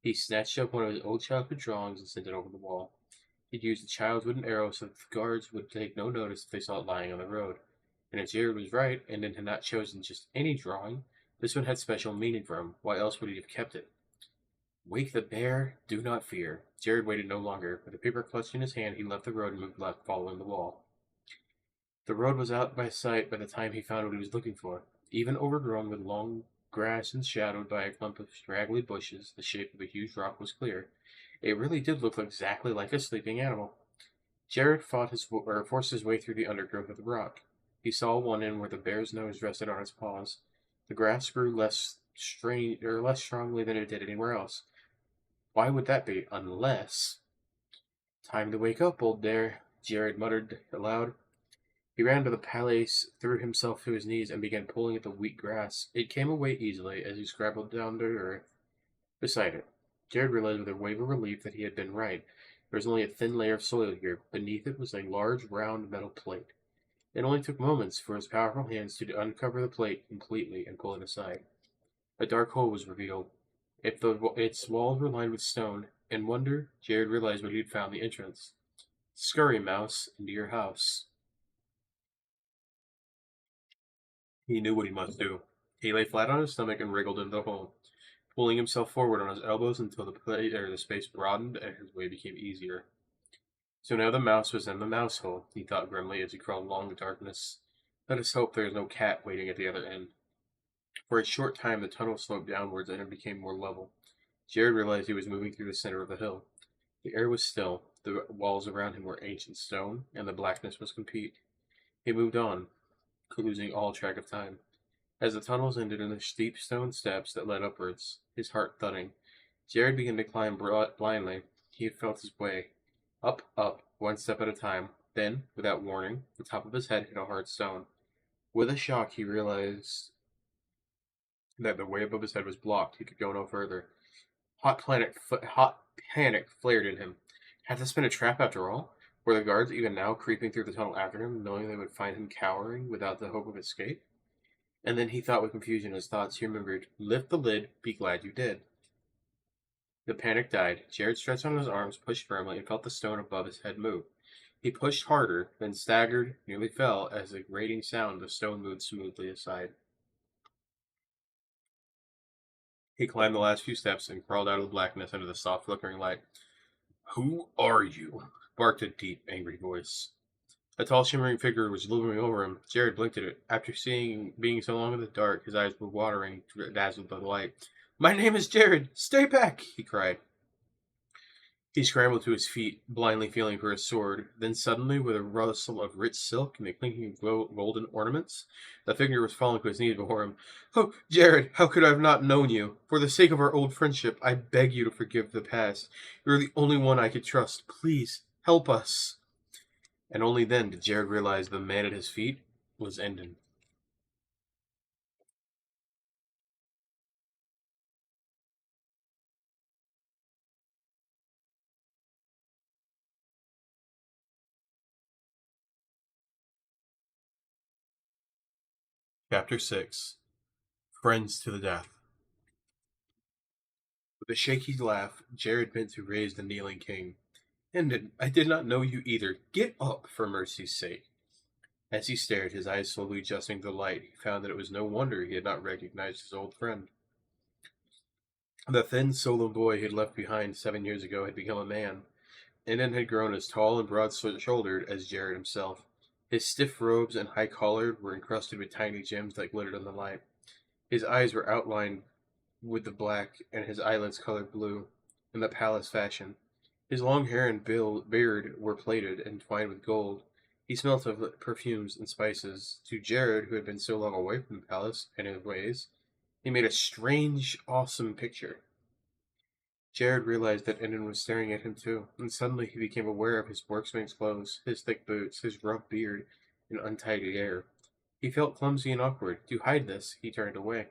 He snatched up one of his old childhood drawings and sent it over the wall. He'd used the child's wooden arrow so that the guards would take no notice if they saw it lying on the road. And if Jared was right, Endon had not chosen just any drawing, this one had special meaning for him. Why else would he have kept it? Wake the bear, do not fear. Jared waited no longer. With the paper clutched in his hand, he left the road and moved left, following the wall. The road was out by sight by the time he found what he was looking for. Even overgrown with long grass and shadowed by a clump of straggly bushes, the shape of a huge rock was clear. It really did look exactly like a sleeping animal. Jared forced his way through the undergrowth of the rock. He saw one end where the bear's nose rested on its paws. The grass grew less strongly than it did anywhere else. Why would that be? Unless time to wake up, old bear, Jared muttered aloud. He ran to the palace, threw himself to his knees, and began pulling at the weak grass. It came away easily as he scrabbled down to earth beside it. Jared realized with a wave of relief that he had been right. There was only a thin layer of soil here. Beneath it was a large, round metal plate. It only took moments for his powerful hands to uncover the plate completely and pull it aside. A dark hole was revealed. Its walls were lined with stone. In wonder, Jared realized what he had found the entrance. Scurry, mouse, into your house. He knew what he must do. He lay flat on his stomach and wriggled into the hole, pulling himself forward on his elbows until the space broadened and his way became easier. So now the mouse was in the mouse hole, he thought grimly as he crawled along the darkness. Let us hope there is no cat waiting at the other end. For a short time the tunnel sloped downwards and it became more level. Jared realized he was moving through the center of the hill. The air was still, the walls around him were ancient stone, and the blackness was complete. He moved on, losing all track of time. As the tunnels ended in the steep stone steps that led upwards, his heart thudding, Jared began to climb blindly. He had felt his way. Up, up, one step at a time. Then, without warning, the top of his head hit a hard stone. With a shock, he realized that the way above his head was blocked. He could go no further. Hot panic flared in him. Had this been a trap after all? Were the guards even now creeping through the tunnel after him, knowing they would find him cowering without the hope of escape? And then he thought with confusion his thoughts. He remembered, lift the lid, be glad you did. The panic died. Jared stretched on his arms, pushed firmly, and felt the stone above his head move. He pushed harder, then staggered, nearly fell, as a grating sound the stone moved smoothly aside. He climbed the last few steps and crawled out of the blackness into the soft flickering light. Who are you? Barked a deep, angry voice. A tall, shimmering figure was looming over him. Jared blinked at it. After being so long in the dark, his eyes were watering, dazzled by the light. My name is Jared! Stay back! He cried. He scrambled to his feet, blindly feeling for his sword. Then suddenly, with a rustle of rich silk and the clinking of golden ornaments, the figure was falling to his knees before him. Oh, Jared, how could I have not known you? For the sake of our old friendship, I beg you to forgive the past. You're the only one I could trust. Please, help us. And only then did Jared realize the man at his feet was Endon. Chapter 6. Friends to the Death. With a shaky laugh, Jared bent to raise the kneeling king. Endon, I did not know you either. Get up, for mercy's sake. As he stared, his eyes slowly adjusting to the light, he found that it was no wonder he had not recognized his old friend. The thin, sullen boy he had left behind 7 years ago had become a man, and then had grown as tall and broad-shouldered as Jared himself. His stiff robes and high collar were encrusted with tiny gems that glittered in the light. His eyes were outlined with the black, and his eyelids colored blue, in the palace fashion. His long hair and beard were plaited and twined with gold. He smelt of perfumes and spices. To Jared, who had been so long away from the palace and his ways, he made a strange, awesome picture. Jared realized that Endon was staring at him too, and suddenly he became aware of his workman's clothes, his thick boots, his rough beard, and untidy hair. He felt clumsy and awkward. To hide this, he turned away.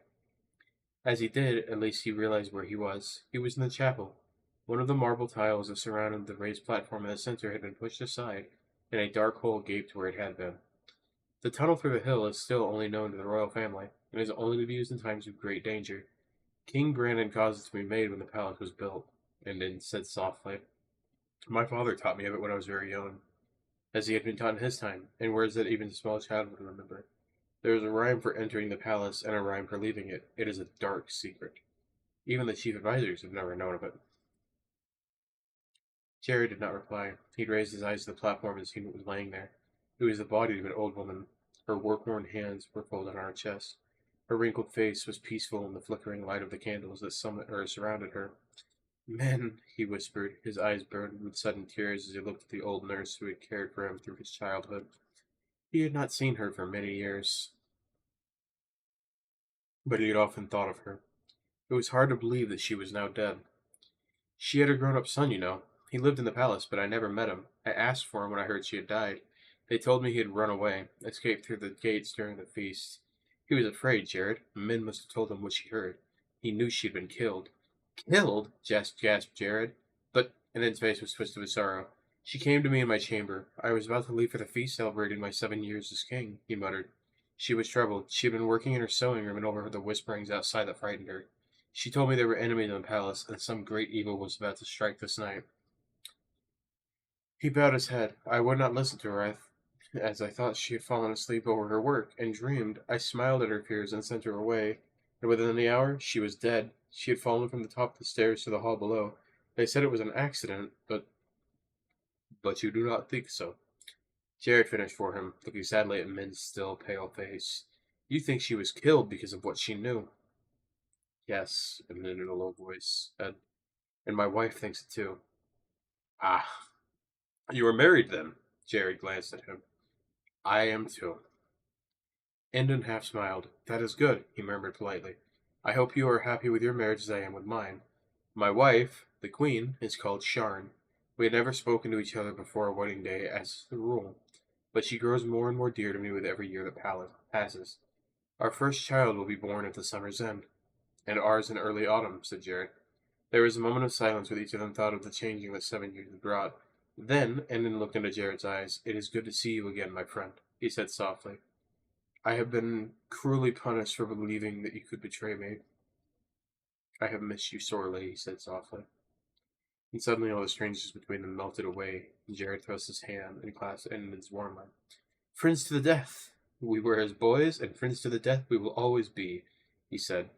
As he did, at least he realized where he was. He was in the chapel. One of the marble tiles that surrounded the raised platform in the center had been pushed aside, and a dark hole gaped where it had been. The tunnel through the hill is still only known to the royal family, and is only to be used in times of great danger. King Brandon caused it to be made when the palace was built, and then said softly, my father taught me of it when I was very young, as he had been taught in his time, in words that even a small child would remember. There is a rhyme for entering the palace and a rhyme for leaving it. It is a dark secret. Even the chief advisors have never known of it. Jerry did not reply. He raised his eyes to the platform and seen what was lying there. It was the body of an old woman. Her work-worn hands were folded on her chest. Her wrinkled face was peaceful in the flickering light of the candles that surrounded her. Men, he whispered, his eyes burned with sudden tears as he looked at the old nurse who had cared for him through his childhood. He had not seen her for many years, but he had often thought of her. It was hard to believe that she was now dead. She had a grown-up son, you know. He lived in the palace, but I never met him. I asked for him when I heard she had died. They told me he had run away, escaped through the gates during the feast. He was afraid, Jared. Men must have told him what she heard. He knew she had been killed. Killed? Gasped Jared. But, and then his face was twisted with sorrow. She came to me in my chamber. I was about to leave for the feast celebrating my 7 years as king, he muttered. She was troubled. She had been working in her sewing room and overheard the whisperings outside that frightened her. She told me there were enemies in the palace, and some great evil was about to strike this night. He bowed his head. I would not listen to her, as I thought she had fallen asleep over her work, and dreamed. I smiled at her fears and sent her away. And within the hour, she was dead. She had fallen from the top of the stairs to the hall below. They said it was an accident, but you do not think so. Jared finished for him, looking sadly at Min's still, pale face. You think she was killed because of what she knew? Yes, and then in a low voice said, and my wife thinks it too. Ah, you are married then? Jared glanced at him. I am too. Endon half smiled. That is good, he murmured politely. I hope you are happy with your marriage as I am with mine. My wife, the queen, is called Sharn. We had never spoken to each other before our wedding day, as is the rule, but she grows more and more dear to me with every year that passes. Our first child will be born at the summer's end, and ours in early autumn, said Jared. There was a moment of silence with each of them thought of the changing that 7 years had brought. Then Endon looked into Jared's eyes. It is good to see you again, my friend, he said softly. I have been cruelly punished for believing that you could betray me. I have missed you sorely, he said softly. And suddenly all the strangeness between them melted away, and Jared thrust his hand and clasped Endon's warmly. Friends to the death! We were as boys, and friends to the death we will always be, he said.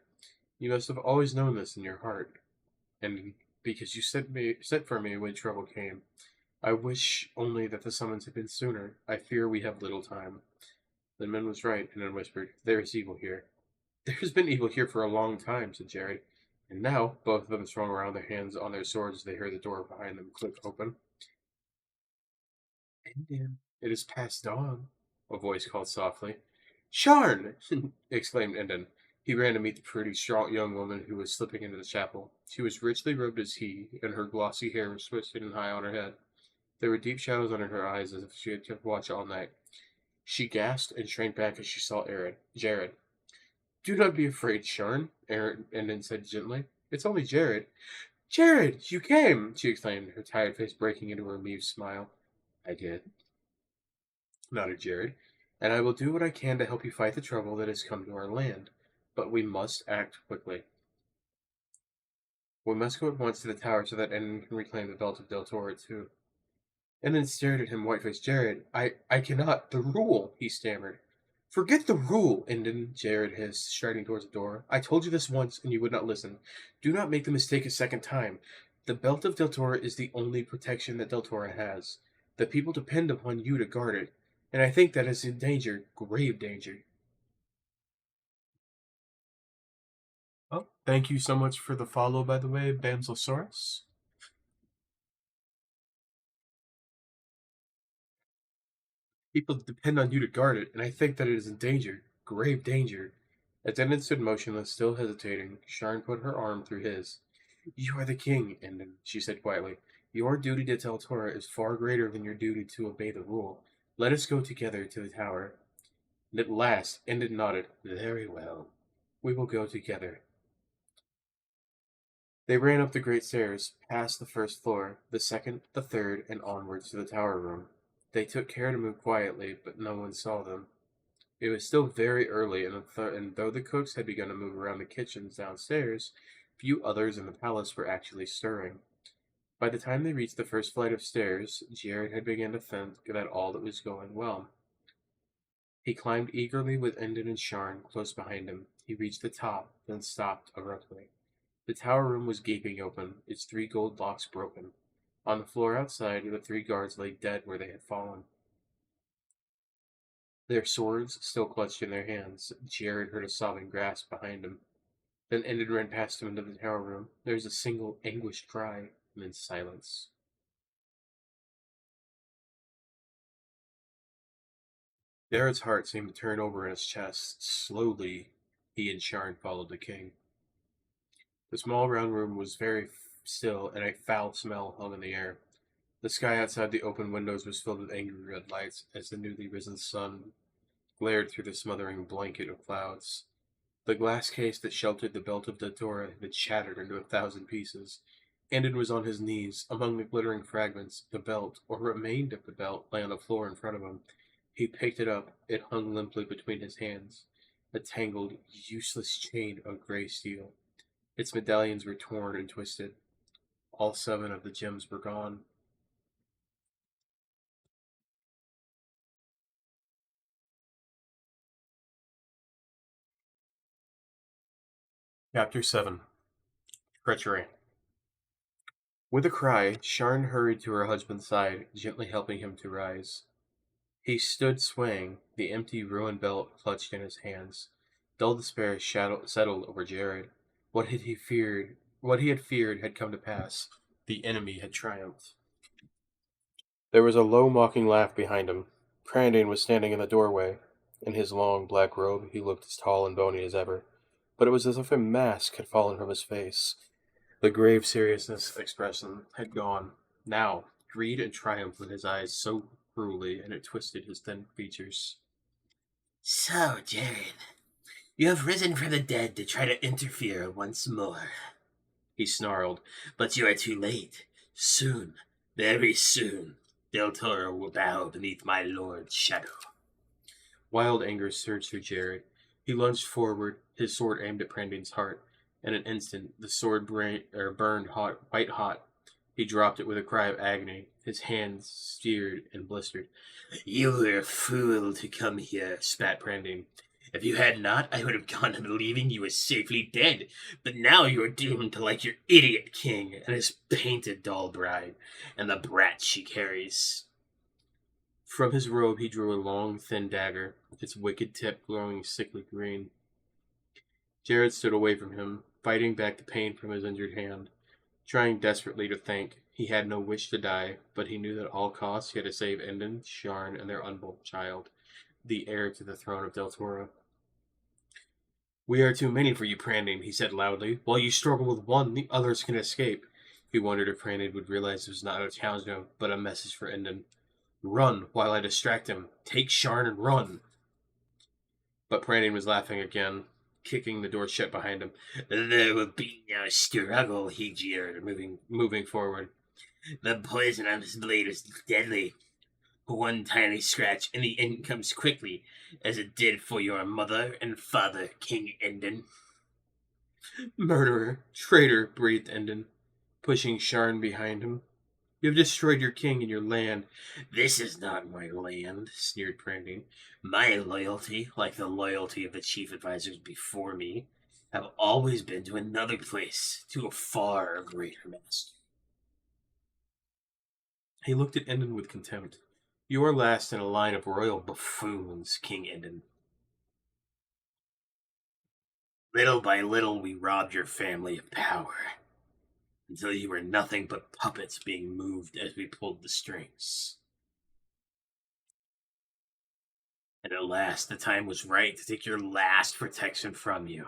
You must have always known this in your heart, and because you sent for me when trouble came. I wish only that the summons had been sooner. I fear we have little time. The man was right, and then whispered, There is evil here. There has been evil here for a long time, said Jared. And now, both of them swung around their hands on their swords as they heard the door behind them click open. Indian, it is past dawn, a voice called softly. Sharn! exclaimed Endon. He ran to meet the pretty, strong young woman who was slipping into the chapel. She was richly robed as he, and her glossy hair was twisted and high on her head. There were deep shadows under her eyes as if she had kept watch all night. She gasped and shrank back as she saw Jared. Do not be afraid, Sharn, Endon said gently. It's only Jared. Jared, you came! She exclaimed, her tired face breaking into a relieved smile. I did, nodded Jared, and I will do what I can to help you fight the trouble that has come to our land. But we must act quickly. We must go at once to the tower so that Endon can reclaim the belt of Deltora too. Endon stared at him, white-faced. I cannot. The rule, he stammered. Forget the rule, Endon, Jared hissed, striding towards the door. I told you this once, and you would not listen. Do not make the mistake a second time. The belt of Deltora is the only protection that Deltora has. The people depend upon you to guard it, and I think that is in danger, grave danger. Well, thank you so much for the follow, by the way, Bamsosaurus. People depend on you to guard it, and I think that it is in danger, grave danger. As Endon stood motionless, still hesitating, Sharn put her arm through his. You are the king, Endon, she said quietly. Your duty to tell Torah is far greater than your duty to obey the rule. Let us go together to the tower. And at last, Endon nodded. Very well. We will go together. They ran up the great stairs, past the first floor, the second, the third, and onwards to the tower room. They took care to move quietly, but no one saw them. It was still very early, and though the cooks had begun to move around the kitchens downstairs, few others in the palace were actually stirring. By the time they reached the first flight of stairs, Jared had begun to think that all that was going well. He climbed eagerly with Endon and Sharn close behind him. He reached the top, then stopped abruptly. The tower room was gaping open, its three gold locks broken. On the floor outside, the three guards lay dead where they had fallen. Their swords still clutched in their hands. Jared heard a sobbing grasp behind him. Then Endon ran past him into the tower room. There was a single anguished cry, and then silence. Jared's heart seemed to turn over in his chest. Slowly, he and Sharn followed the king. The small round room was very still, and a foul smell hung in the air. The sky outside the open windows was filled with angry red lights as the newly risen sun glared through the smothering blanket of clouds. The glass case that sheltered the belt of Datora had shattered into 1,000 pieces. Endon was on his knees. Among the glittering fragments, the belt, or what remained of the belt, lay on the floor in front of him. He picked it up. It hung limply between his hands, a tangled, useless chain of gray steel. Its medallions were torn and twisted. All 7 of the gems were gone. Chapter 7. Treachery. With a cry, Sharn hurried to her husband's side, gently helping him to rise. He stood swaying, the empty, ruined belt clutched in his hands. Dull despair settled over Jared. What he had feared had come to pass. The enemy had triumphed. There was a low, mocking laugh behind him. Crandon was standing in the doorway. In his long, black robe, he looked as tall and bony as ever, but it was as if a mask had fallen from his face. The grave seriousness expression had gone. Now, greed and triumph lit his eyes so cruelly, and it twisted his thin features. So, Jared, you have risen from the dead to try to interfere once more, he snarled. But you are too late. Soon, very soon, Del Toro will bow beneath my lord's shadow. Wild anger surged through Jared. He lunged forward, his sword aimed at Prandine's heart. In an instant, the sword burned hot, white hot. He dropped it with a cry of agony. His hands seared and blistered. You were a fool to come here, spat Prandine. If you had not, I would have gone on believing you were safely dead. But now you are doomed to like your idiot king and his painted doll bride, and the brat she carries. From his robe he drew a long, thin dagger, its wicked tip glowing sickly green. Jared stood away from him, fighting back the pain from his injured hand, trying desperately to think. He had no wish to die, but he knew that at all costs he had to save Endon, Sharn, and their unborn child, the heir to the throne of Del Toro. We are too many for you, Prandine, he said loudly. While you struggle with one, the others can escape. He wondered if Prandine would realize it was not a challenge to him, but a message for Endon. Run while I distract him. Take Sharn and run. But Prandine was laughing again, kicking the door shut behind him. There will be no struggle, he jeered, moving forward. The poison on this blade is deadly. One tiny scratch and the end comes quickly, as it did for your mother and father, King Endon. Murderer, traitor, breathed Endon, pushing Sharn behind him. You have destroyed your king and your land. This is not my land, sneered Prandine. My loyalty, like the loyalty of the chief advisors before me, have always been to another place, to a far greater master. He looked at Endon with contempt. You are last in a line of royal buffoons, King Endon. Little by little we robbed your family of power, until you were nothing but puppets being moved as we pulled the strings. And at last the time was right to take your last protection from you.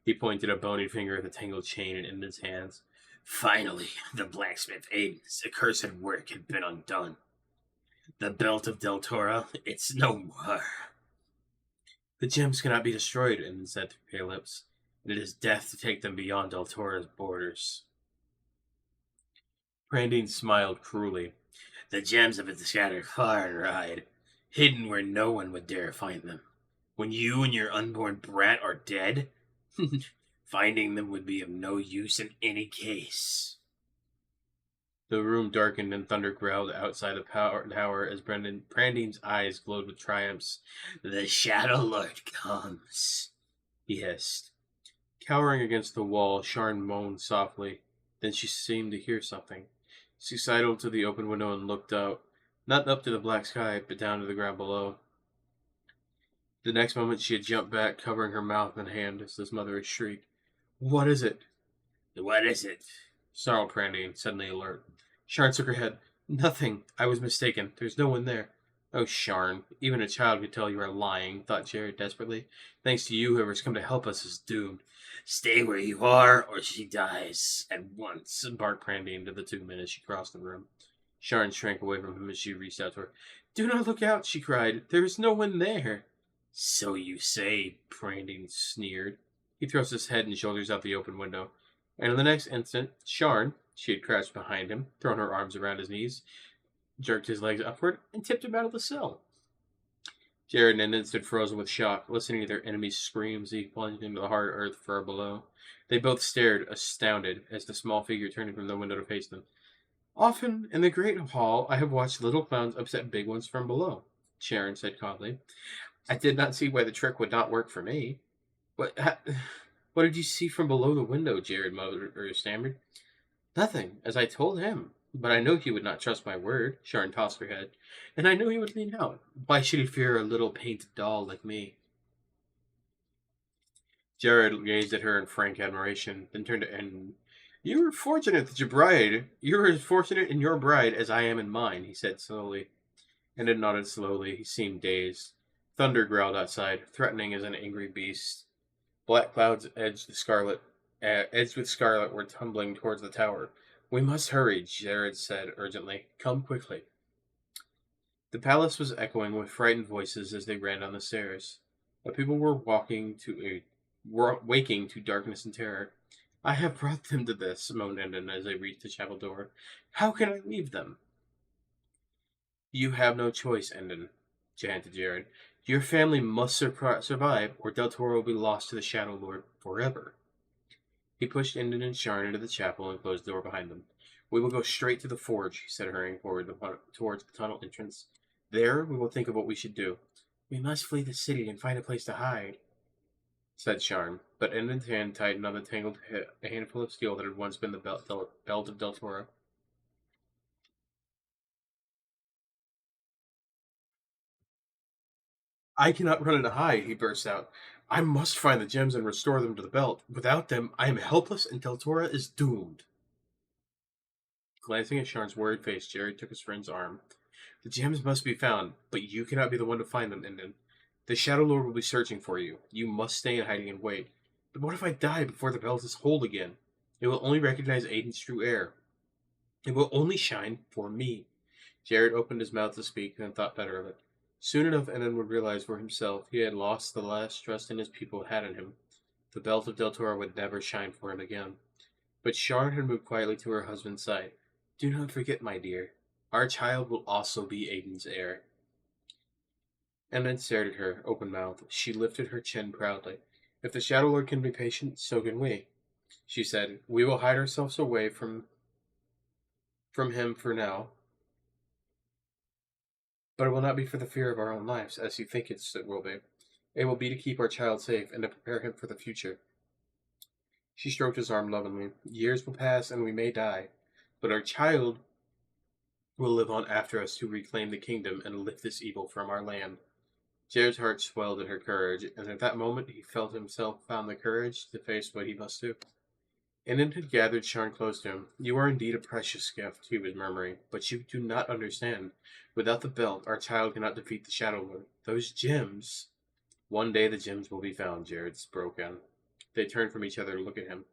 He pointed a bony finger at the tangled chain in Endon's hands. Finally, the blacksmith Aiden's accursed work had been undone. The belt of Del Toro, it's no more. The gems cannot be destroyed, Endon said through pale lips, and it is death to take them beyond Del Toro's borders. Prandine smiled cruelly. The gems have been scattered far and wide, hidden where no one would dare find them. When you and your unborn brat are dead, finding them would be of no use in any case. The room darkened and thunder growled outside the tower as Prandine's eyes glowed with triumphs. The Shadow Lord comes, he hissed. Cowering against the wall, Sharn moaned softly. Then she seemed to hear something. She sidled to the open window and looked out, not up to the black sky, but down to the ground below. The next moment she had jumped back, covering her mouth and hand as his mother had shrieked. What is it? What is it? Snarled Prandine, suddenly alert. Sharn shook her head. Nothing. I was mistaken. There's no one there. Oh, Sharn. Even a child could tell you are lying, thought Jared desperately. Thanks to you, whoever's come to help us is doomed. Stay where you are, or she dies at once, barked Prandine to the two men as she crossed the room. Sharn shrank away from him as she reached out to her. Do not look out, she cried. There is no one there. So you say, Prandine sneered. He thrust his head and shoulders out the open window. And in the next instant, Sharn, she had crouched behind him, thrown her arms around his knees, jerked his legs upward, and tipped him out of the cell. Jared and Endon stood frozen with shock, listening to their enemy's screams as he plunged into the hard earth far below. They both stared, astounded, as the small figure turned from the window to face them. Often, in the great hall, I have watched little clowns upset big ones from below, Sharon said calmly. I did not see why the trick would not work for me. What did you see from below the window? Jared stammered. Nothing, as I told him. But I know he would not trust my word, Sharn tossed her head. And I knew he would lean out. Why should he fear a little painted doll like me? Jared gazed at her in frank admiration, then turned to Endon. You were fortunate as fortunate in your bride as I am in mine, he said slowly. Endon nodded slowly. He seemed dazed. Thunder growled outside, threatening as an angry beast. Black clouds edged the scarlet Edged with scarlet, were tumbling towards the tower. We must hurry, Jared said urgently. Come quickly. The palace was echoing with frightened voices as they ran down the stairs. The people were waking to darkness and terror. I have brought them to this, moaned Endon as they reached the chapel door. How can I leave them? You have no choice, Endon, chanted Jared. Your family must survive, or Del Toro will be lost to the Shadow Lord forever. He pushed Endon and Sharn into the chapel and closed the door behind them. We will go straight to the forge, he said, hurrying towards the tunnel entrance. There, we will think of what we should do. We must flee the city and find a place to hide, said Sharn, but Endon's hand tightened on the tangled a handful of steel that had once been the belt of Del Toro. I cannot run and hide, he burst out. I must find the gems and restore them to the belt. Without them, I am helpless and Del Toro is doomed. Glancing at Sharn's worried face, Jerry took his friend's arm. The gems must be found, but you cannot be the one to find them, Endon. The Shadow Lord will be searching for you. You must stay in hiding and wait. But what if I die before the belt is whole again? It will only recognize Aiden's true heir. It will only shine for me. Jared opened his mouth to speak, and then thought better of it. Soon enough, Endon would realize for himself he had lost the last trust in his people had in him. The belt of Del Toro would never shine for him again. But Sharn had moved quietly to her husband's side. Do not forget, my dear. Our child will also be Aiden's heir. Endon stared at her, open-mouthed. She lifted her chin proudly. If the Shadow Lord can be patient, so can we, she said. We will hide ourselves away from him for now, but it will not be for the fear of our own lives, as you think it will be. It will be to keep our child safe and to prepare him for the future. She stroked his arm lovingly. Years will pass and we may die, but our child will live on after us to reclaim the kingdom and lift this evil from our land. Jared's heart swelled at her courage, and at that moment he felt himself found the courage to face what he must do. Inan had gathered Sharn close to him. You are indeed a precious gift, he was murmuring, but you do not understand. Without the belt, our child cannot defeat the Shadow Lord. Those gems. One day the gems will be found, Jared broke in. They turned from each other to look at him.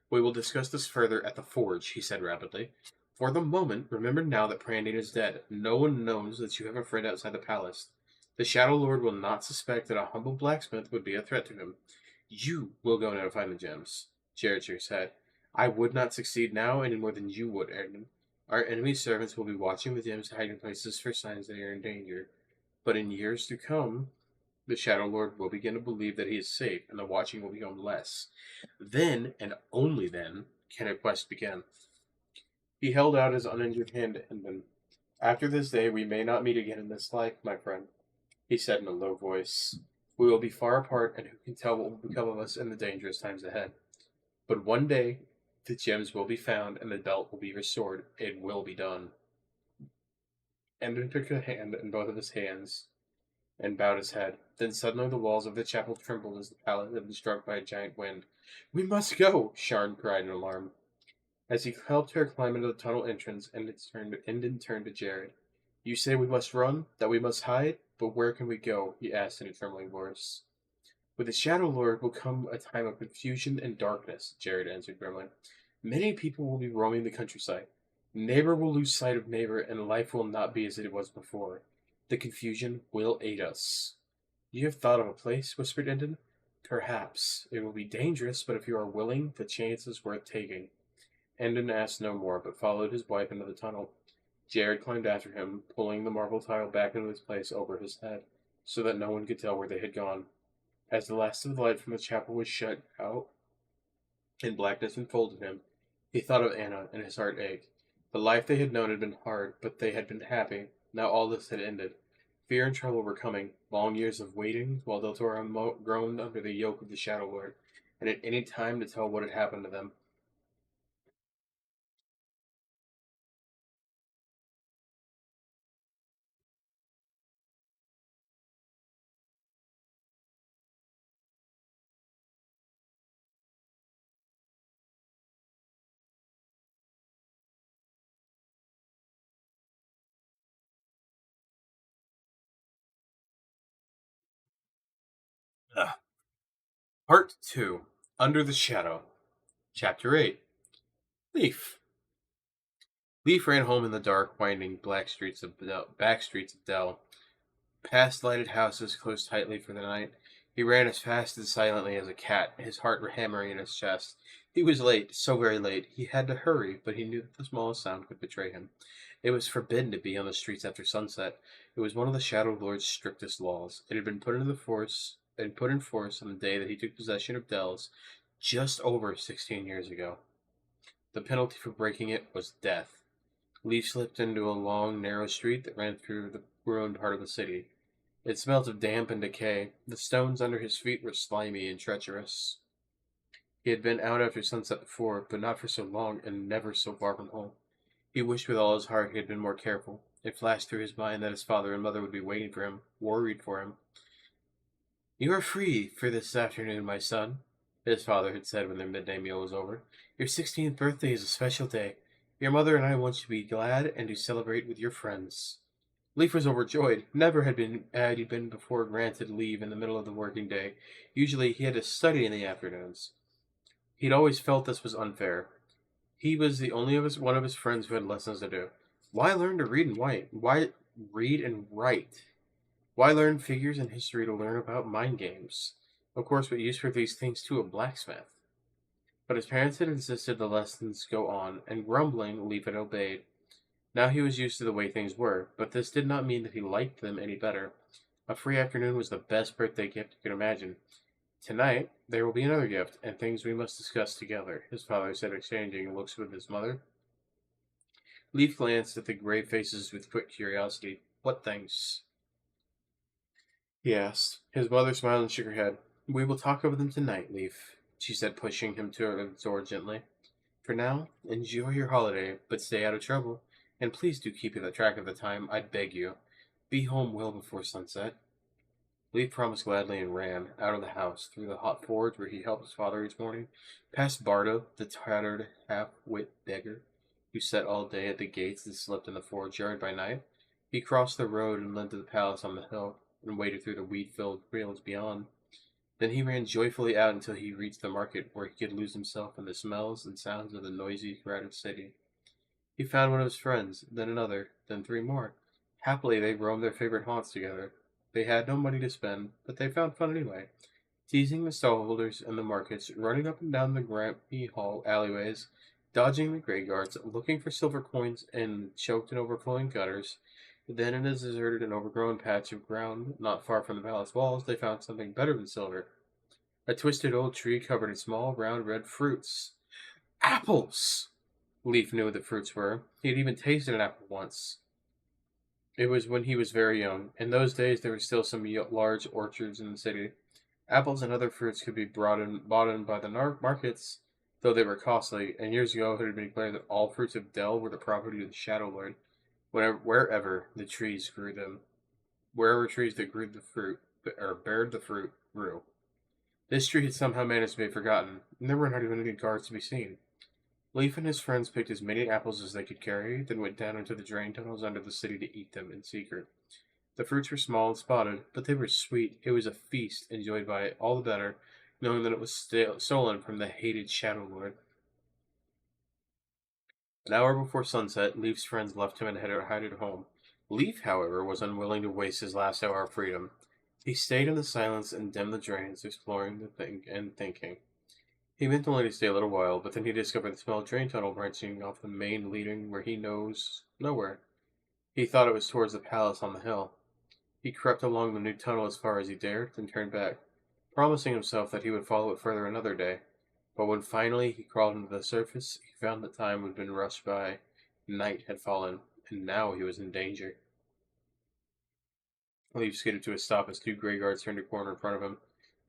We will discuss this further at the forge, he said rapidly. For the moment, remember now that Prandine is dead. No one knows that you have a friend outside the palace. The Shadow Lord will not suspect that a humble blacksmith would be a threat to him. You will go now to find the gems. Jared shook his head. I would not succeed now any more than you would, Aaron. Our enemy's servants will be watching the gems' hiding places for signs that they are in danger. But in years to come, the Shadow Lord will begin to believe that he is safe, and the watching will become less. Then, and only then, can a quest begin. He held out his uninjured hand to Hinton. After this day, we may not meet again in this life, my friend, he said in a low voice. We will be far apart, and who can tell what will become of us in the dangerous times ahead. But one day, the gems will be found, and the belt will be restored. It will be done. Endon took a hand in both of his hands and bowed his head. Then suddenly the walls of the chapel trembled as the palace had been struck by a giant wind. We must go! Sharn cried in alarm. As he helped her climb into the tunnel entrance, Endon turned to Jared. You say we must run, that we must hide, but where can we go? He asked in a trembling voice. With the Shadow Lord will come a time of confusion and darkness, Jared answered grimly. Many people will be roaming the countryside. Neighbor will lose sight of neighbor, and life will not be as it was before. The confusion will aid us. You have thought of a place, whispered Endon. Perhaps. It will be dangerous, but if you are willing, the chance is worth taking. Endon asked no more, but followed his wife into the tunnel. Jared climbed after him, pulling the marble tile back into its place over his head, so that no one could tell where they had gone. As the last of the light from the chapel was shut out and blackness enfolded him, he thought of Anna, and his heart ached. The life they had known had been hard, but they had been happy. Now all this had ended. Fear and trouble were coming, long years of waiting, while Del Toro groaned under the yoke of the Shadow Lord, and at any time to tell what had happened to them. Ugh. Part 2. Under the Shadow. Chapter 8. Leaf. Leaf ran home in the dark, winding back streets of Dell. Past lighted houses closed tightly for the night. He ran as fast and silently as a cat, his heart hammering in his chest. He was late, so very late. He had to hurry, but he knew that the smallest sound could betray him. It was forbidden to be on the streets after sunset. It was one of the Shadow Lord's strictest laws. It had been put in force on the day that he took possession of Dells, just over 16 years ago. The penalty for breaking it was death. Leaf slipped into a long, narrow street that ran through the ruined part of the city. It smelt of damp and decay. The stones under his feet were slimy and treacherous. He had been out after sunset before, but not for so long and never so far from home. He wished with all his heart he had been more careful. It flashed through his mind that his father and mother would be waiting for him, worried for him. "You are free for this afternoon, my son," his father had said when their midday meal was over. "Your 16th birthday is a special day. Your mother and I want you to be glad and to celebrate with your friends." Leaf was overjoyed. Never had he been before granted leave in the middle of the working day. Usually he had to study in the afternoons. He'd always felt this was unfair. He was the only one of his friends who had lessons to do. Why learn to read and write? Why read and write? Why learn figures and history to learn about mind games? Of course, what use were these things to a blacksmith? But his parents had insisted the lessons go on, and grumbling, Leaf had obeyed. Now he was used to the way things were, but this did not mean that he liked them any better. A free afternoon was the best birthday gift you could imagine. "Tonight, there will be another gift, and things we must discuss together," his father said, exchanging looks with his mother. Leaf glanced at the grave faces with quick curiosity. "What things?" he asked. His mother smiled and shook her head. "We will talk over them tonight, Leaf," she said, pushing him to the door gently. "For now, enjoy your holiday, but stay out of trouble. And please do keep track of the time, I beg you. Be home well before sunset." Leaf promised gladly and ran out of the house, through the hot forge where he helped his father each morning, past Bardo, the tattered half-wit beggar, who sat all day at the gates and slept in the forge yard by night. He crossed the road and led to the palace on the hill, and waded through the wheat-filled fields beyond. Then he ran joyfully out until he reached the market, where he could lose himself in the smells and sounds of the noisy, crowded city. He found one of his friends, then another, then three more. Happily they roamed their favorite haunts together. They had no money to spend, but they found fun anyway, teasing the stallholders in the markets, running up and down the Grampy Hall alleyways, dodging the graveyards, looking for silver coins in choked and overflowing gutters. Then, in a deserted and overgrown patch of ground not far from the palace walls, they found something better than silver. A twisted old tree covered in small, round, red fruits. Apples! Leaf knew what the fruits were. He had even tasted an apple once. It was when he was very young. In those days, there were still some large orchards in the city. Apples and other fruits could be bought in by the markets, though they were costly, and years ago it had been declared that all fruits of Dell were the property of the Shadow Lord, wherever the trees grew them. Wherever trees that grew the fruit, or bared the fruit, grew. This tree had somehow managed to be forgotten, and there were not even any guards to be seen. Leaf and his friends picked as many apples as they could carry, then went down into the drain tunnels under the city to eat them in secret. The fruits were small and spotted, but they were sweet. It was a feast enjoyed by all the better, knowing that it was stolen from the hated Shadow Lord. An hour before sunset, Leaf's friends left him and headed home. Leaf, however, was unwilling to waste his last hour of freedom. He stayed in the silence and dimmed the drains, exploring and thinking. He meant only to stay a little while, but then he discovered the small train tunnel branching off the main leading where he knows nowhere. He thought it was towards the palace on the hill. He crept along the new tunnel as far as he dared, then turned back, promising himself that he would follow it further another day. But when finally he crawled into the surface, he found that time had been rushed by. Night had fallen, and now he was in danger. Leaf skidded to a stop as two gray guards turned a corner in front of him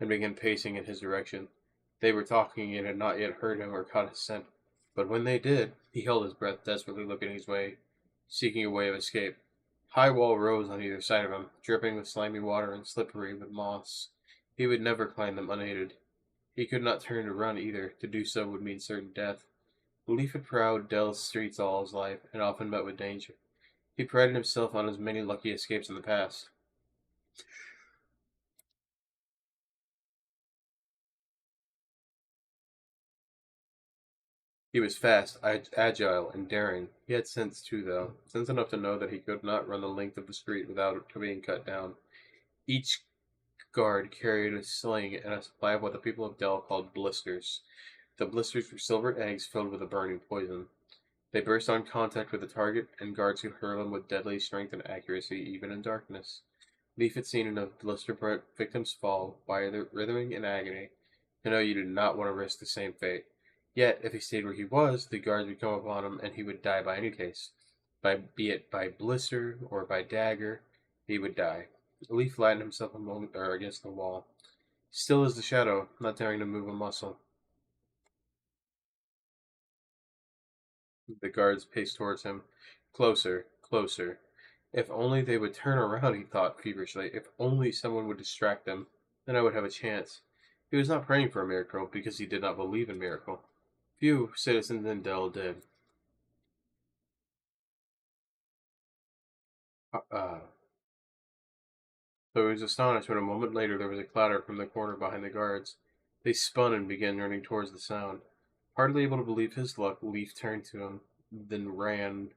and began pacing in his direction. They were talking and had not yet heard him or caught his scent. But when they did, he held his breath, desperately looking his way, seeking a way of escape. High wall rose on either side of him, dripping with slimy water and slippery with moss. He would never climb them unaided. He could not turn to run either. To do so would mean certain death. Leaf had prowled Dell's streets all his life, and often met with danger. He prided himself on his many lucky escapes in the past. He was fast, agile, and daring. He had sense too, though. Sense enough to know that he could not run the length of the street without being cut down. Each guard carried a sling and a supply of what the people of Dell called blisters. The blisters were silver eggs filled with a burning poison. They burst on contact with the target, and guards could hurl them with deadly strength and accuracy even in darkness. Leaf had seen enough blister victims fall, writhing in agony, to know you did not want to risk the same fate. Yet, if he stayed where he was, the guards would come upon him, and he would die by any case. Be it by blister or by dagger, he would die. Leaf flattened himself against the wall, still as the shadow, not daring to move a muscle. The guards paced towards him. Closer, closer. If only they would turn around, he thought feverishly. If only someone would distract them, then I would have a chance. He was not praying for a miracle because he did not believe in miracle. Few citizens in Dell did. Uh, so he was astonished when a moment later there was a clatter from the corner behind the guards. They spun and began running towards the sound. Hardly able to believe his luck, Leaf turned to him, then ran.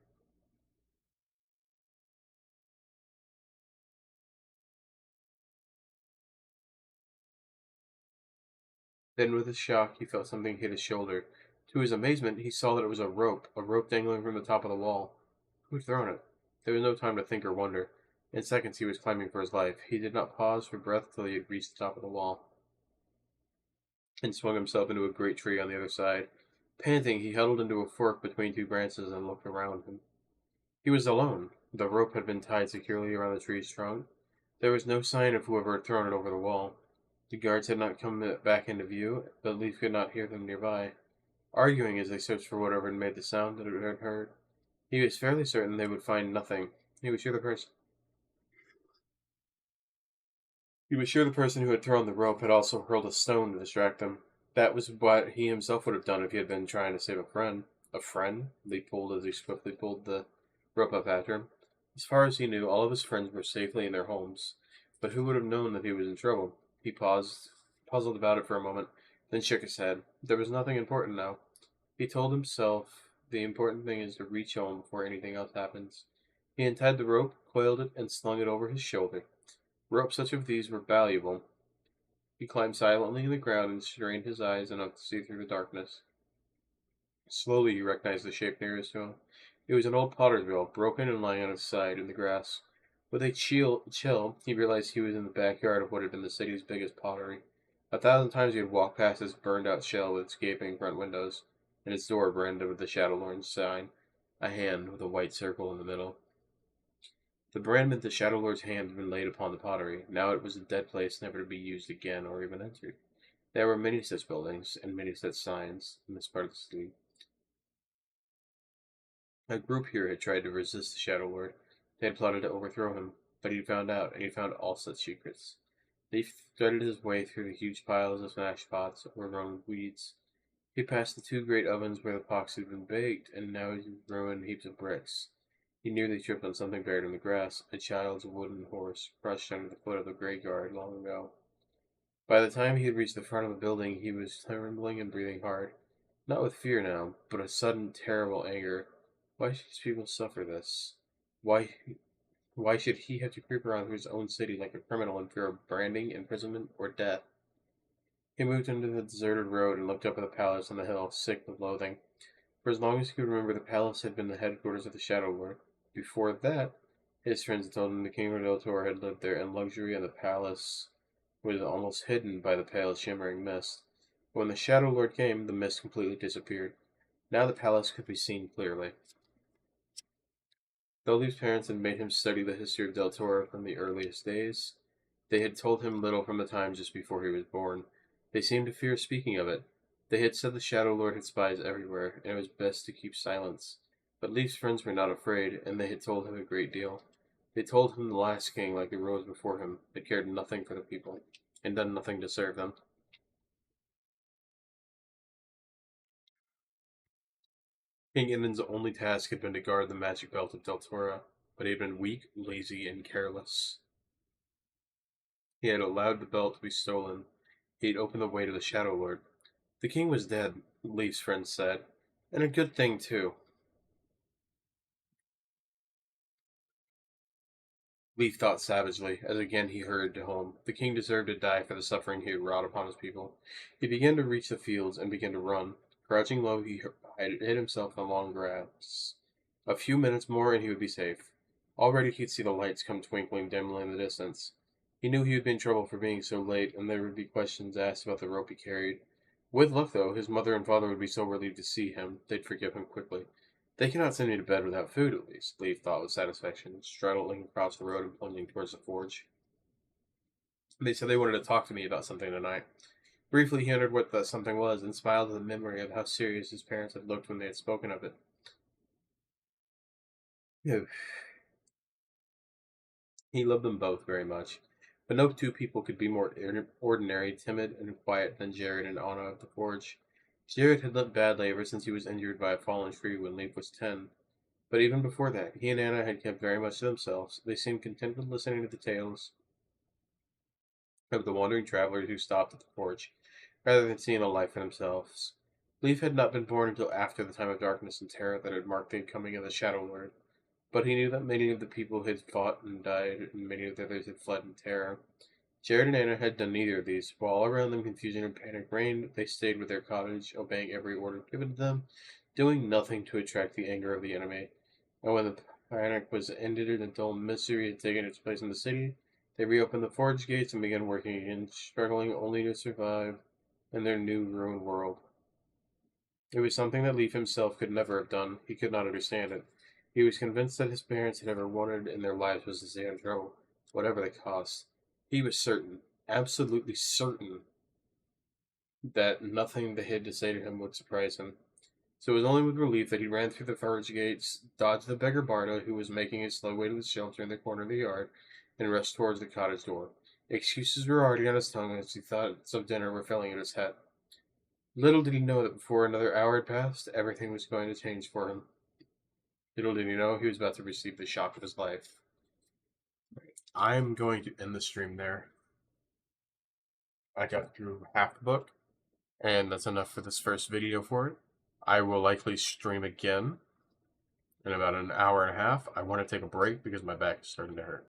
Then, with a shock, he felt something hit his shoulder. To his amazement, he saw that it was a rope dangling from the top of the wall. Who had thrown it? There was no time to think or wonder. In seconds, he was climbing for his life. He did not pause for breath till he had reached the top of the wall, and swung himself into a great tree on the other side. Panting, he huddled into a fork between two branches and looked around him. He was alone. The rope had been tied securely around the tree's trunk. There was no sign of whoever had thrown it over the wall. The guards had not come back into view, but Leaf could not hear them nearby, arguing as they searched for whatever had made the sound that it had heard. He was fairly certain they would find nothing. He was sure the person who had thrown the rope had also hurled a stone to distract them. That was what he himself would have done if he had been trying to save a friend. A friend? They pulled as he swiftly pulled the rope up after him. As far as he knew, all of his friends were safely in their homes. But who would have known that he was in trouble? He paused, puzzled about it for a moment, then shook his head. There was nothing important now. He told himself the important thing is to reach home before anything else happens. He untied the rope, coiled it, and slung it over his shoulder. Ropes such as these were valuable. He climbed silently in the ground and strained his eyes enough to see through the darkness. Slowly he recognized the shape nearest to him. It was an old potter's wheel, broken and lying on its side in the grass. With a chill, he realized he was in the backyard of what had been the city's biggest pottery. 1,000 times he had walked past its burned-out shell with its gaping front windows, and its door branded with the Shadow Lord's sign, a hand with a white circle in the middle. The brand meant the Shadow Lord's hand had been laid upon the pottery. Now it was a dead place, never to be used again or even entered. There were many such buildings and many such signs in this part of the city. A group here had tried to resist the Shadow Lord. They had plotted to overthrow him, but he had found out, and he found all such secrets. He threaded his way through the huge piles of smashed pots overgrown with weeds. He passed the two great ovens where the pots had been baked, and now he ruined heaps of bricks. He nearly tripped on something buried in the grass, a child's wooden horse crushed under the foot of the graveyard long ago. By the time he had reached the front of the building, he was trembling and breathing hard. Not with fear now, but a sudden, terrible anger. Why should these people suffer this? Why, why should he have to creep around through his own city like a criminal in fear of branding, imprisonment, or death? He moved into the deserted road and looked up at the palace on the hill, sick with loathing. For as long as he could remember, the palace had been the headquarters of the Shadow Lord. Before that, his friends had told him the King of Deltor had lived there in luxury, and the palace was almost hidden by the pale, shimmering mist. But when the Shadow Lord came, the mist completely disappeared. Now the palace could be seen clearly. Though Leaf's parents had made him study the history of Deltora from the earliest days, they had told him little from the time just before he was born. They seemed to fear speaking of it. They had said the Shadow Lord had spies everywhere, and it was best to keep silence. But Leaf's friends were not afraid, and they had told him a great deal. They told him the last king, like the rose before him, had cared nothing for the people, and done nothing to serve them. King Eden's only task had been to guard the magic belt of Deltora, but he had been weak, lazy, and careless. He had allowed the belt to be stolen. He had opened the way to the Shadow Lord. The king was dead, Leaf's friends said. And a good thing, too. Leif thought savagely, as again he hurried home. The king deserved to die for the suffering he had wrought upon his people. He began to reach the fields and began to run. Crouching low, he hid himself in the long grass. A few minutes more and he would be safe. Already he could see the lights come twinkling dimly in the distance. He knew he would be in trouble for being so late, and there would be questions asked about the rope he carried. With luck, though, his mother and father would be so relieved to see him, they'd forgive him quickly. They cannot send me to bed without food, at least, Leif thought with satisfaction, straddling across the road and plunging towards the forge. They said they wanted to talk to me about something tonight. Briefly, he wondered what that something was, and smiled at the memory of how serious his parents had looked when they had spoken of it. Phew. He loved them both very much, but no two people could be more ordinary, timid, and quiet than Jared and Anna of the forge. Jared had lived badly ever since he was injured by a fallen tree when Leif was 10. But even before that, he and Anna had kept very much to themselves. They seemed content with listening to the tales of the wandering travelers who stopped at the forge, rather than seeing the light for themselves. Leif had not been born until after the time of darkness and terror that had marked the coming of the Shadow Lord, but he knew that many of the people had fought and died, and many of the others had fled in terror. Jared and Anna had done neither of these. While all around them confusion and panic reigned, they stayed with their cottage, obeying every order given to them, doing nothing to attract the anger of the enemy. And when the panic was ended and dull misery had taken its place in the city, they reopened the forge gates and began working again, struggling only to survive in their new ruined world. It was something that Leif himself could never have done. He could not understand it. He was convinced that his parents had ever wanted in their lives was to stay on trouble, whatever the cost. He was certain, absolutely certain, that nothing they had to say to him would surprise him. So it was only with relief that he ran through the forge gates, dodged the beggar Barda, who was making his slow way to the shelter in the corner of the yard, and rushed towards the cottage door. Excuses were already on his tongue as he thoughts of dinner were filling in his head. Little did he know that before another hour had passed, everything was going to change for him. Little did he know he was about to receive the shock of his life. I'm going to end the stream there. I got through half the book, and that's enough for this first video for it. I will likely stream again in about an hour and a half. I want to take a break because my back is starting to hurt.